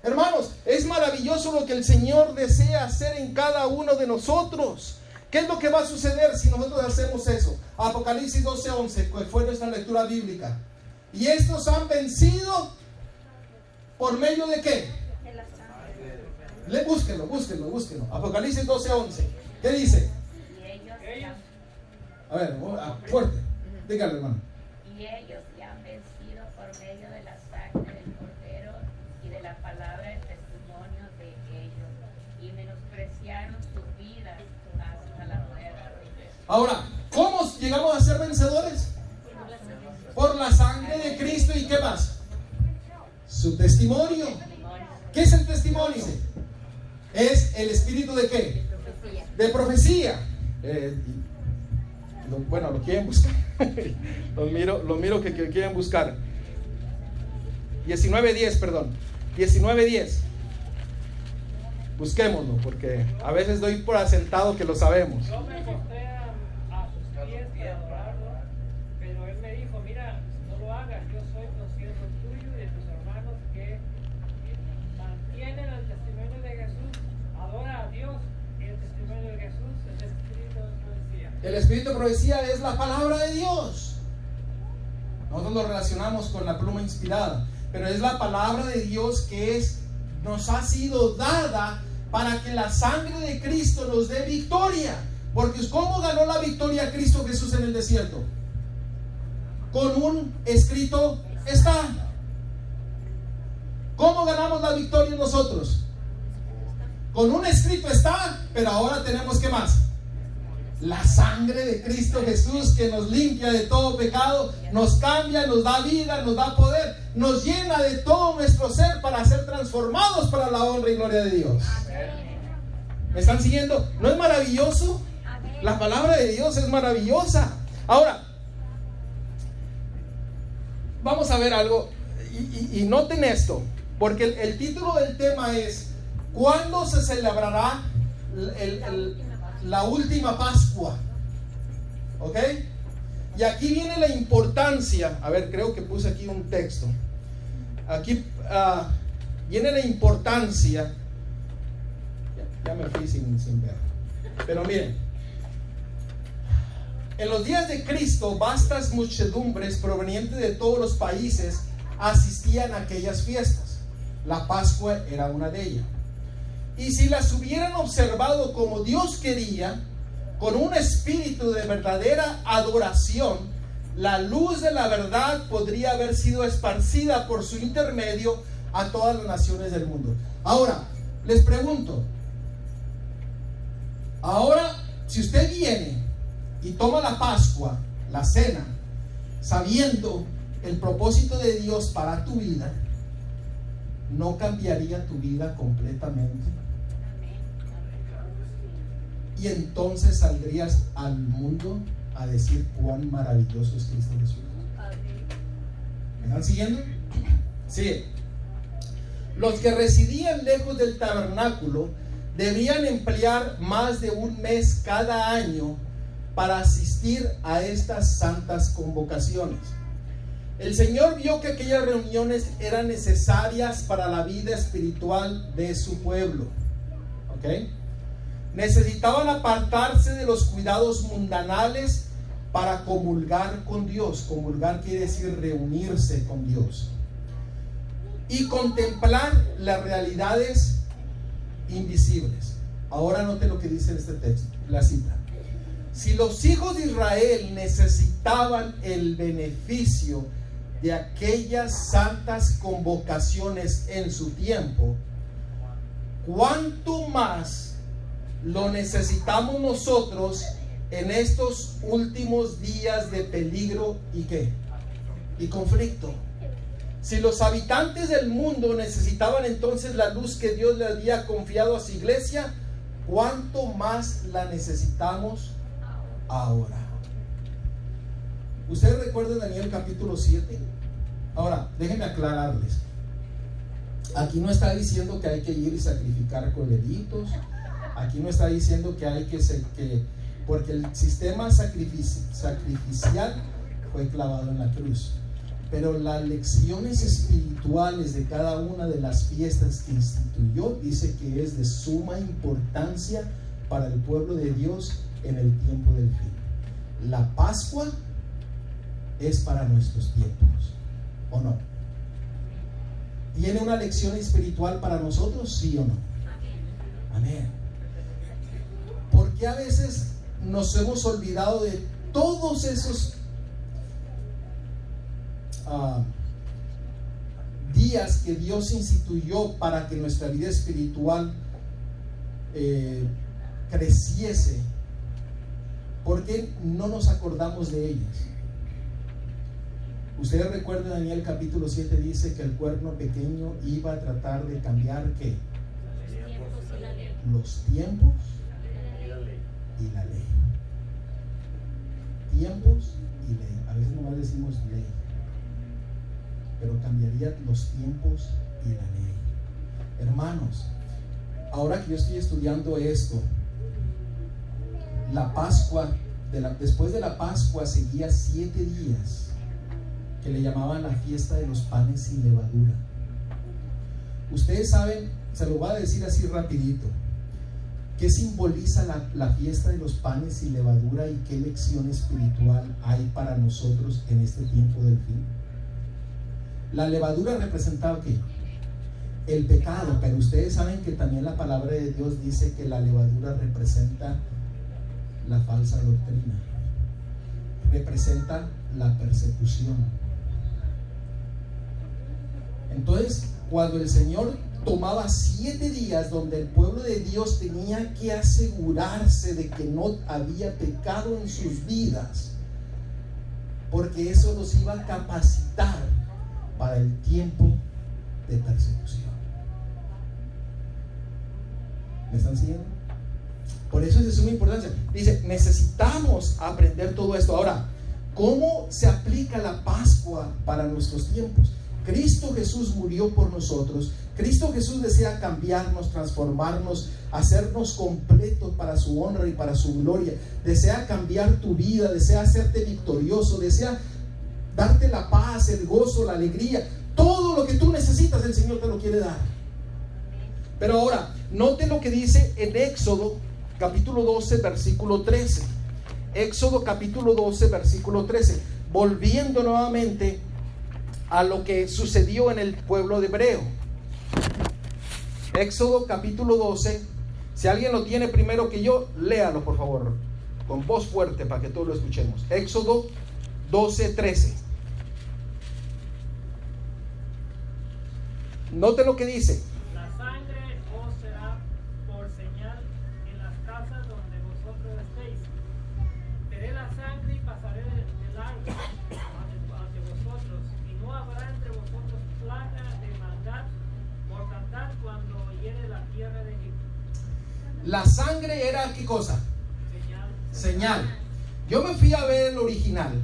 Hermanos, es maravilloso lo que el Señor desea hacer en cada uno de nosotros. ¿Qué es lo que va a suceder si nosotros hacemos eso? Apocalipsis 12:11, que fue nuestra lectura bíblica. Y estos han vencido ¿por medio de qué? Búsquenlo. Apocalipsis 12:11. ¿Qué dice? A ver, fuerte. Dígale, hermano. Y ellos ya han vencido por medio de la sangre del Cordero y de la palabra del testimonio de ellos, y menospreciaron su vida hasta la muerte. Ahora, ¿cómo llegamos a ser vencedores? Por la sangre de Cristo. ¿Y qué más? Su testimonio. ¿Qué es el testimonio? Es el espíritu de ¿qué? De profecía. Bueno, lo quieren buscar. Lo miro que quieren buscar. 19:10, perdón. 19:10. Busquémoslo, porque a veces doy por asentado que lo sabemos. Yo me acosté a sus pies y a adorarlo, pero él me dijo: mira, no lo hagas, yo soy consciente tuyo y de tus hermanos que mantienen el testimonio de Jesús. Adora a Dios, y el testimonio de Jesús es el espíritu de profecía. El espíritu de profecía es la palabra de Dios. Nosotros lo relacionamos con la pluma inspirada, pero es la palabra de Dios que nos ha sido dada para que la sangre de Cristo nos dé victoria. Porque ¿cómo ganó la victoria Cristo Jesús en el desierto? Con un escrito está. ¿Cómo ganamos la victoria nosotros? Con un escrito está, pero ahora tenemos ¿qué más? La sangre de Cristo Jesús, que nos limpia de todo pecado, nos cambia, nos da vida, nos da poder, nos llena de todo nuestro ser para ser transformados para la honra y gloria de Dios. ¿Me están siguiendo? ¿No es maravilloso? La palabra de Dios es maravillosa. Ahora, vamos a ver algo, y noten esto, porque el título del tema es: ¿cuándo se celebrará la última Pascua? ¿Ok? Y aquí viene la importancia. A ver, creo que puse aquí un texto. Aquí viene la importancia. Ya me fui sin ver. Pero miren, en los días de Cristo, vastas muchedumbres provenientes de todos los países asistían a aquellas fiestas. La Pascua era una de ellas. Y si las hubieran observado como Dios quería, con un espíritu de verdadera adoración, la luz de la verdad podría haber sido esparcida por su intermedio a todas las naciones del mundo. Ahora, les pregunto, ahora, si usted viene y toma la Pascua, la cena, sabiendo el propósito de Dios para tu vida, ¿no cambiaría tu vida completamente? Y entonces saldrías al mundo a decir cuán maravilloso es Cristo Jesús. ¿Me están siguiendo? Sí. Los que residían lejos del tabernáculo debían emplear más de un mes cada año para asistir a estas santas convocaciones. El Señor vio que aquellas reuniones eran necesarias para la vida espiritual de su pueblo. ¿Ok? Necesitaban apartarse de los cuidados mundanales para comulgar con Dios. Comulgar quiere decir reunirse con Dios. Y contemplar las realidades invisibles. Ahora note lo que dice este texto. la cita. Si los hijos de Israel necesitaban el beneficio de aquellas santas convocaciones en su tiempo, ¿cuánto más lo necesitamos nosotros en estos últimos días de peligro y qué? Y conflicto? Si los habitantes del mundo necesitaban entonces la luz que Dios le había confiado a su iglesia, ¿cuánto más la necesitamos ahora? ¿Ustedes recuerdan Daniel capítulo 7? Ahora, déjenme aclararles. Aquí no está diciendo que hay que ir y sacrificar corderitos. Aquí no está diciendo que hay que porque el sistema sacrificial fue clavado en la cruz. Pero las lecciones espirituales de cada una de las fiestas que instituyó dice que es de suma importancia para el pueblo de Dios en el tiempo del fin. La Pascua es para nuestros tiempos, ¿o no? ¿Tiene una lección espiritual para nosotros? ¿Sí o no? Amén. ¿Por qué a veces nos hemos olvidado de todos esos días que Dios instituyó para que nuestra vida espiritual creciese? ¿Por qué no nos acordamos de ellas? Ustedes recuerdan, Daniel capítulo 7 dice que el cuerno pequeño iba a tratar de cambiar ¿qué? Los tiempos y la ley. Tiempos y ley. A veces nomás decimos ley, pero cambiaría los tiempos y la ley. Hermanos, ahora que yo estoy estudiando esto, la Pascua, después de la Pascua seguía 7 días que le llamaban la fiesta de los panes sin levadura. Ustedes saben, se lo voy a decir así rapidito, ¿qué simboliza la fiesta de los panes sin levadura y qué lección espiritual hay para nosotros en este tiempo del fin? La levadura representaba ¿qué? El pecado, pero ustedes saben que también la palabra de Dios dice que la levadura representa la falsa doctrina, representa la persecución. Entonces, cuando el Señor tomaba 7 días donde el pueblo de Dios tenía que asegurarse de que no había pecado en sus vidas, porque eso los iba a capacitar para el tiempo de persecución. ¿Me están siguiendo? Por eso es de suma importancia. Dice, necesitamos aprender todo esto. Ahora, ¿cómo se aplica la Pascua para nuestros tiempos? Cristo Jesús murió por nosotros. Cristo Jesús desea cambiarnos, transformarnos, hacernos completos para su honra y para su gloria. Desea cambiar tu vida, desea hacerte victorioso, desea darte la paz, el gozo, la alegría. Todo lo que tú necesitas, el Señor te lo quiere dar. Pero ahora, note lo que dice en Éxodo capítulo 12, versículo 13. Éxodo capítulo 12, versículo 13. Volviendo nuevamente a lo que sucedió en el pueblo de hebreo. Éxodo capítulo 12. Si alguien lo tiene primero que yo, léalo por favor, con voz fuerte para que todos lo escuchemos. Éxodo 12, 13. Note lo que dice. La sangre os será por señal en las casas donde vosotros estéis. Veré la sangre y pasaré de largo ante vosotros, y no habrá entre vosotros plaga de maldad mortandad cuando oyere la tierra de Egipto. La sangre era ¿qué cosa? Señal. Yo me fui a ver el original.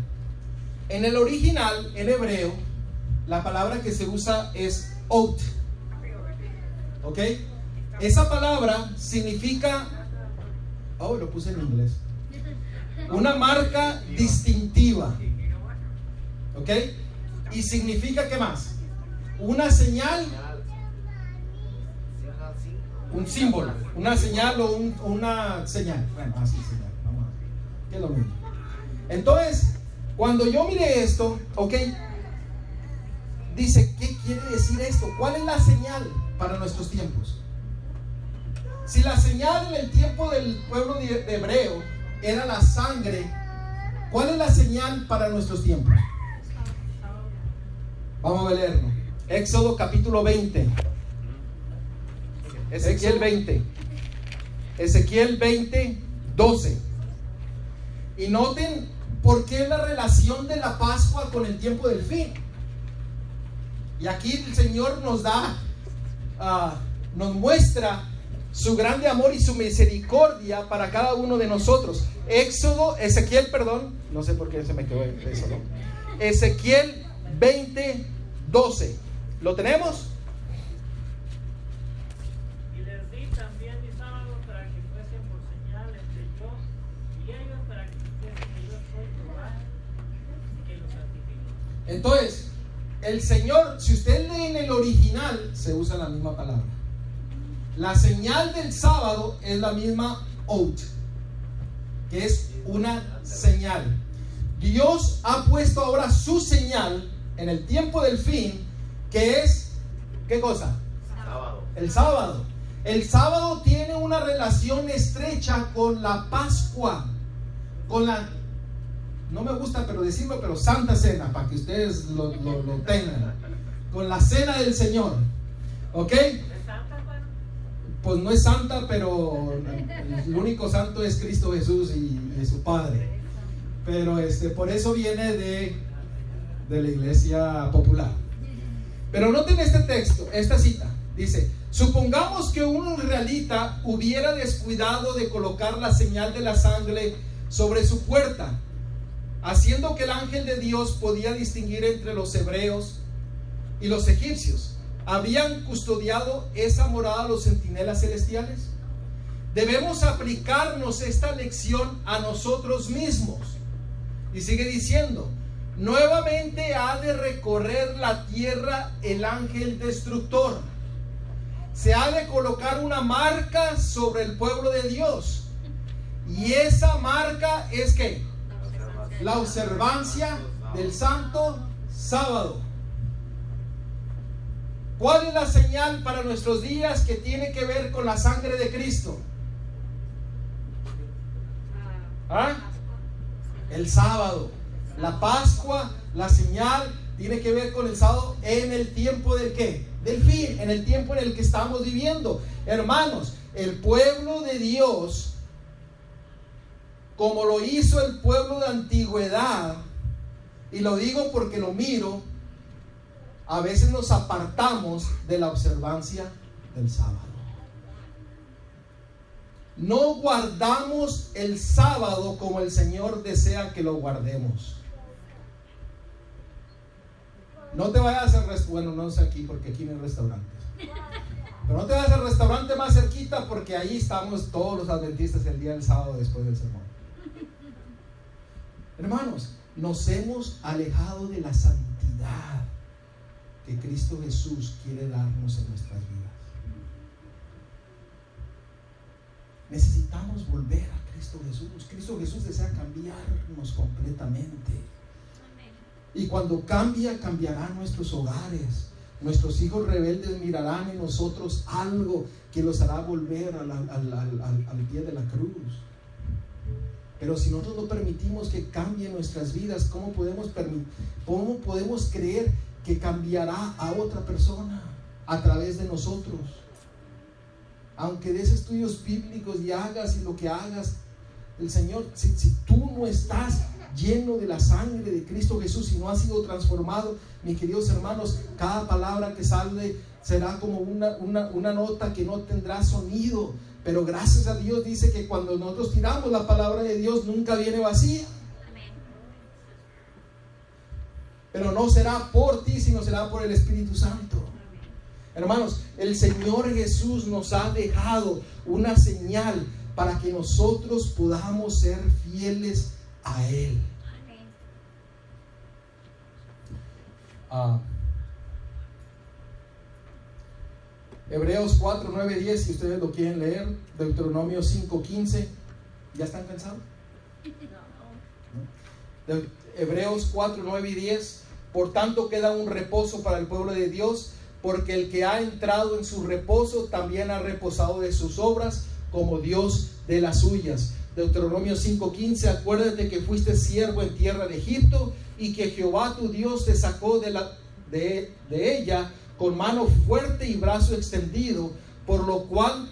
En el original, en hebreo, la palabra que se usa es oath. ¿Ok? Esa palabra significa, lo puse en inglés, una marca distintiva. ¿Ok? Y significa ¿qué más? Una señal, un símbolo, una señal o una señal. Bueno, así señal, vamos a ver. Es lo mismo. Entonces, cuando yo miré esto, ¿ok? Dice, ¿qué quiere decir esto? ¿Cuál es la señal para nuestros tiempos? Si la señal en el tiempo del pueblo de hebreo era la sangre, ¿cuál es la señal para nuestros tiempos? Vamos a leerlo. Éxodo capítulo 20. Ezequiel 20. Ezequiel 20, 12. Y noten por qué la relación de la Pascua con el tiempo del fin. Y aquí el Señor nos da, nos muestra su grande amor y su misericordia para cada uno de nosotros. Ezequiel, no sé por qué se me quedó eso, ¿no? Ezequiel 20, 12. ¿Lo tenemos? Y les di también mi sábado para que fuesen por señal entre yo y ellos, para que supiesen que yo soy Jehová que los santifico. Entonces, el Señor, si usted lee en el original, se usa la misma palabra. La señal del sábado es la misma out, que es una señal. Dios ha puesto ahora su señal en el tiempo del fin, que es, ¿qué cosa? Sábado. El sábado. El sábado tiene una relación estrecha con la Pascua, con la, no me gusta pero decirlo, pero Santa Cena, para que ustedes lo tengan, con la Cena del Señor. ¿Ok? ¿Es santa, Juan? Pues no es santa, pero el único santo es Cristo Jesús y su Padre. Pero por eso viene de la iglesia popular. Pero noten este texto, esta cita. Dice: supongamos que un israelita hubiera descuidado de colocar la señal de la sangre sobre su puerta, haciendo que el ángel de Dios podía distinguir entre los hebreos y los egipcios. ¿Habían custodiado esa morada los centinelas celestiales? Debemos aplicarnos esta lección a nosotros mismos. Y sigue diciendo: nuevamente ha de recorrer la tierra el ángel destructor. Se ha de colocar una marca sobre el pueblo de Dios. Y esa marca es ¿qué? La observancia del santo sábado. ¿Cuál es la señal para nuestros días que tiene que ver con la sangre de Cristo? El sábado. La Pascua, la señal, tiene que ver con el sábado en el tiempo del ¿qué? Del fin, en el tiempo en el que estamos viviendo. Hermanos, el pueblo de Dios, como lo hizo el pueblo de antigüedad, y lo digo porque lo miro, a veces nos apartamos de la observancia del sábado. No guardamos el sábado como el Señor desea que lo guardemos. No te vayas al restaurante, bueno, no es aquí porque aquí no hay restaurantes, pero no te vayas al restaurante más cerquita, porque ahí estamos todos los adventistas el día del sábado después del sermón. Hermanos, nos hemos alejado de la santidad que Cristo Jesús quiere darnos en nuestras vidas. Necesitamos volver a Cristo Jesús. Cristo Jesús desea cambiarnos completamente. Y cuando cambia, cambiará nuestros hogares. Nuestros hijos rebeldes mirarán en nosotros algo que los hará volver al pie de la cruz. Pero si nosotros no permitimos que cambie nuestras vidas, ¿cómo podemos creer que cambiará a otra persona a través de nosotros? Aunque des estudios bíblicos y hagas lo que hagas, el Señor, si tú no estás lleno de la sangre de Cristo Jesús y no has sido transformado, mis queridos hermanos, cada palabra que sale será como una nota que no tendrá sonido. Pero gracias a Dios dice que cuando nosotros tiramos la palabra de Dios, nunca viene vacía. Pero no será por ti, sino será por el Espíritu Santo. Hermanos, el Señor Jesús nos ha dejado una señal para que nosotros podamos ser fieles a Él. Hebreos 4, 9, 10, si ustedes lo quieren leer. Deuteronomio 5, 15. ¿Ya están cansados? No. Hebreos 4, 9 y 10. Por tanto queda un reposo para el pueblo de Dios, porque el que ha entrado en su reposo también ha reposado de sus obras, como Dios de las suyas. Deuteronomio 5:15, acuérdate que fuiste siervo en tierra de Egipto y que Jehová tu Dios te sacó de ella con mano fuerte y brazo extendido, por lo cual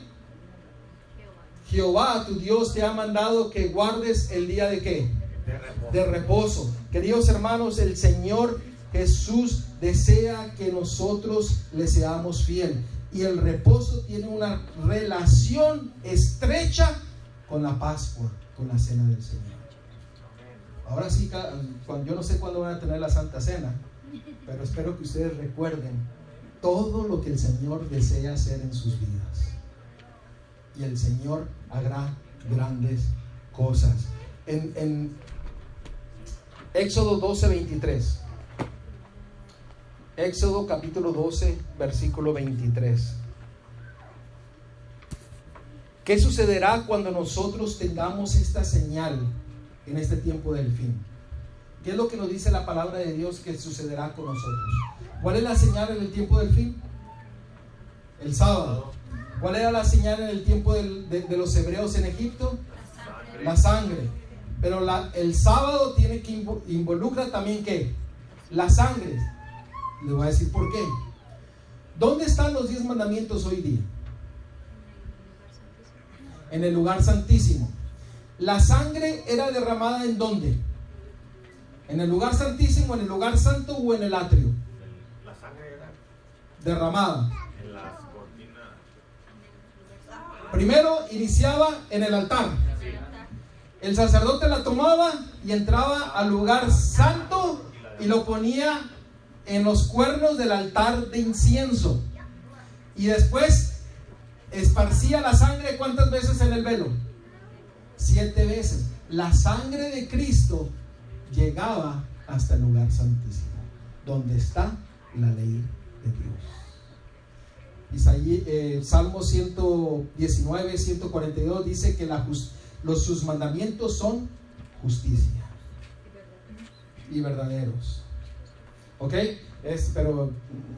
Jehová tu Dios te ha mandado que guardes el día de ¿qué? De reposo. Queridos hermanos, el Señor Jesús desea que nosotros le seamos fiel, y el reposo tiene una relación estrecha con la Pascua, con la cena del Señor. Ahora sí, yo no sé cuándo van a tener la Santa Cena, pero espero que ustedes recuerden todo lo que el Señor desea hacer en sus vidas, y el Señor hará grandes cosas. En Éxodo 12:23, Éxodo capítulo 12, versículo 23. ¿Qué sucederá cuando nosotros tengamos esta señal en este tiempo del fin? ¿Qué es lo que nos dice la palabra de Dios que sucederá con nosotros? ¿Cuál es la señal en el tiempo del fin? El sábado. ¿Cuál era la señal en el tiempo de los hebreos en Egipto? La sangre. Pero el sábado tiene que involucra también ¿qué? La sangre. Les voy a decir por qué. ¿Dónde están los 10 mandamientos hoy día? En el lugar santísimo. ¿La sangre era derramada en dónde? ¿En el lugar santísimo, en el lugar santo o en el atrio? La sangre era derramada. en las cortinas. Primero iniciaba en el altar. El sacerdote la tomaba y entraba al lugar santo y lo ponía en los cuernos del altar de incienso. Y después esparcía la sangre, ¿cuántas veces en el velo? 7 veces. La sangre de Cristo llegaba hasta el lugar santísimo, donde está la ley de Dios. Salmo 119, 142 dice que sus mandamientos son justicia y verdaderos. ¿Ok? Pero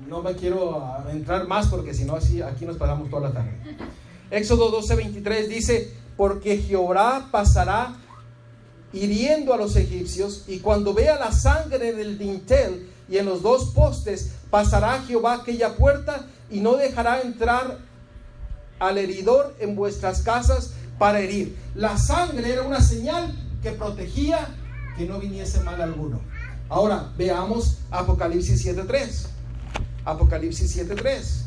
no me quiero entrar más, porque si no aquí nos pasamos toda la tarde. Éxodo 12:23 dice: porque Jehová pasará hiriendo a los egipcios, y cuando vea la sangre en el dintel y en los 2 postes, pasará Jehová aquella puerta y no dejará entrar al heridor en vuestras casas para herir. La sangre era una señal que protegía que no viniese mal alguno. Ahora veamos Apocalipsis 7:3. Apocalipsis 7:3.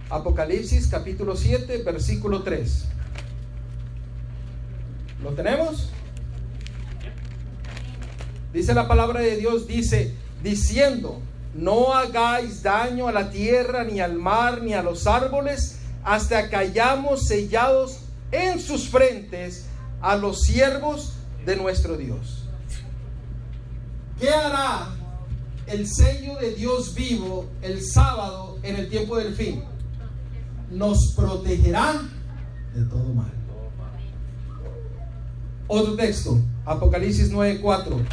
Apocalipsis capítulo 7, versículo 3. ¿Lo tenemos? Dice la palabra de Dios, diciendo: no hagáis daño a la tierra, ni al mar, ni a los árboles, hasta que hayamos sellados en sus frentes a los siervos de nuestro Dios. ¿Qué hará el sello de Dios vivo el sábado en el tiempo del fin? Nos protegerá de todo mal. Otro texto, Apocalipsis 9:4.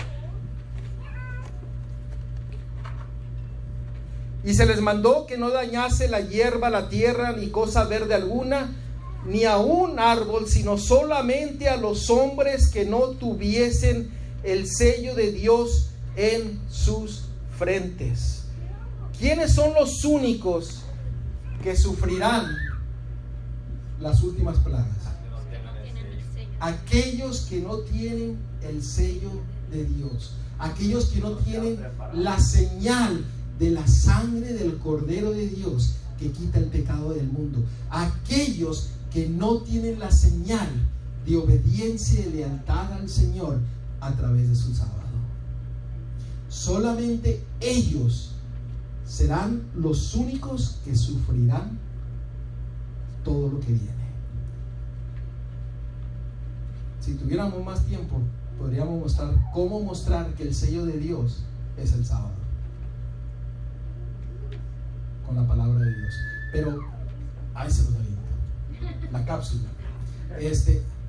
Y se les mandó que no dañase la hierba, la tierra, ni cosa verde alguna, ni a un árbol, sino solamente a los hombres que no tuviesen el sello de Dios en sus frentes. ¿Quiénes son los únicos que sufrirán las últimas plagas? Aquellos que no tienen el sello de Dios, aquellos que no tienen la señal de la sangre del Cordero de Dios que quita el pecado del mundo, aquellos que no tienen la señal de obediencia y lealtad al Señor a través de su sábado. Solamente ellos serán los únicos que sufrirán todo lo que viene. Si tuviéramos más tiempo, podríamos mostrar cómo mostrar que el sello de Dios es el sábado, con la palabra de Dios. Pero ahí se los aviento la cápsula.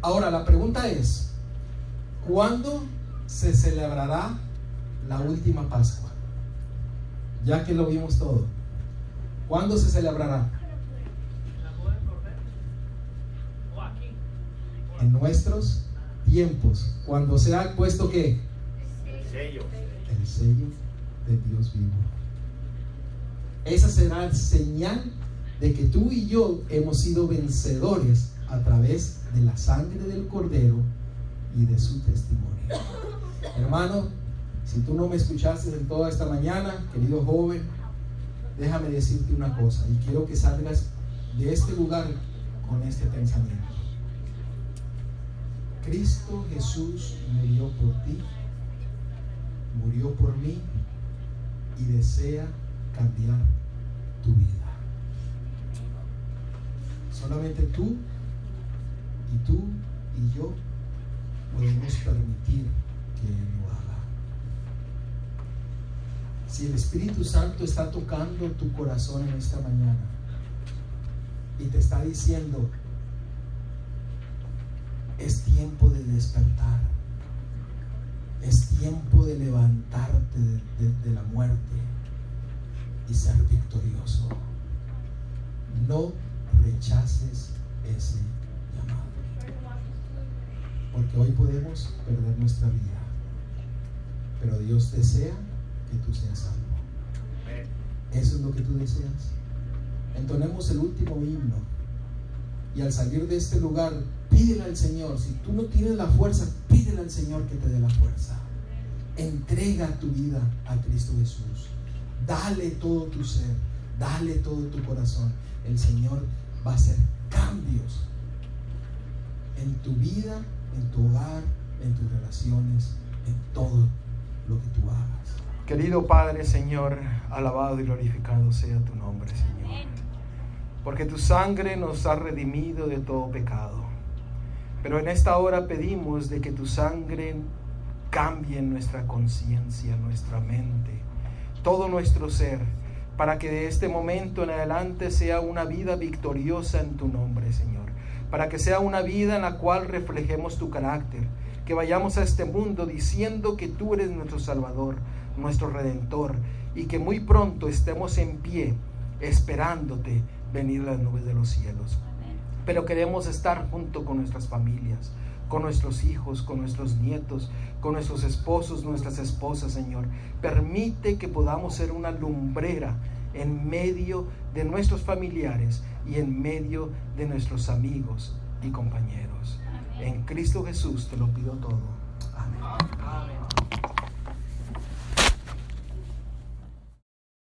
Ahora la pregunta es: ¿Cuándo se celebrará la última Pascua? Ya que lo vimos todo. ¿Cuándo se celebrará? En nuestros tiempos. Cuando se ha puesto ¿qué? El sello de Dios vivo. Esa será señal de que tú y yo hemos sido vencedores a través de la sangre del Cordero y de su testimonio. Hermano, si tú no me escuchaste en toda esta mañana, querido joven, déjame decirte una cosa, y quiero que salgas de este lugar con este pensamiento. Cristo Jesús murió por ti, murió por mí y desea cambiar tu vida. Solamente tú y yo podemos permitir que Él lo haga. Si el Espíritu Santo está tocando tu corazón en esta mañana y te está diciendo, es tiempo de despertar, es tiempo de levantarte de la muerte y ser victorioso, no rechaces ese llamado, porque hoy podemos perder nuestra vida, pero Dios desea que tú seas salvo. ¿Eso es lo que tú deseas? Entonemos el último himno y al salir de este lugar, pídele al Señor. Si tú no tienes la fuerza, pídele al Señor que te dé la fuerza. Entrega tu vida a Cristo Jesús. Dale todo tu ser, dale todo tu corazón. El Señor va a hacer cambios en tu vida, en tu hogar, en tus relaciones, en todo lo que tú hagas. Querido Padre, Señor, alabado y glorificado sea tu nombre, Señor, porque tu sangre nos ha redimido de todo pecado. Pero en esta hora pedimos de que tu sangre cambie nuestra conciencia, nuestra mente, todo nuestro ser, para que de este momento en adelante sea una vida victoriosa en tu nombre, Señor, para que sea una vida en la cual reflejemos tu carácter, que vayamos a este mundo diciendo que tú eres nuestro Salvador, nuestro Redentor, y que muy pronto estemos en pie esperándote venir a las nubes de los cielos. Pero queremos estar junto con nuestras familias, con nuestros hijos, con nuestros nietos, con nuestros esposos, nuestras esposas, Señor. Permite que podamos ser una lumbrera en medio de nuestros familiares y en medio de nuestros amigos y compañeros. En Cristo Jesús te lo pido todo. Amén.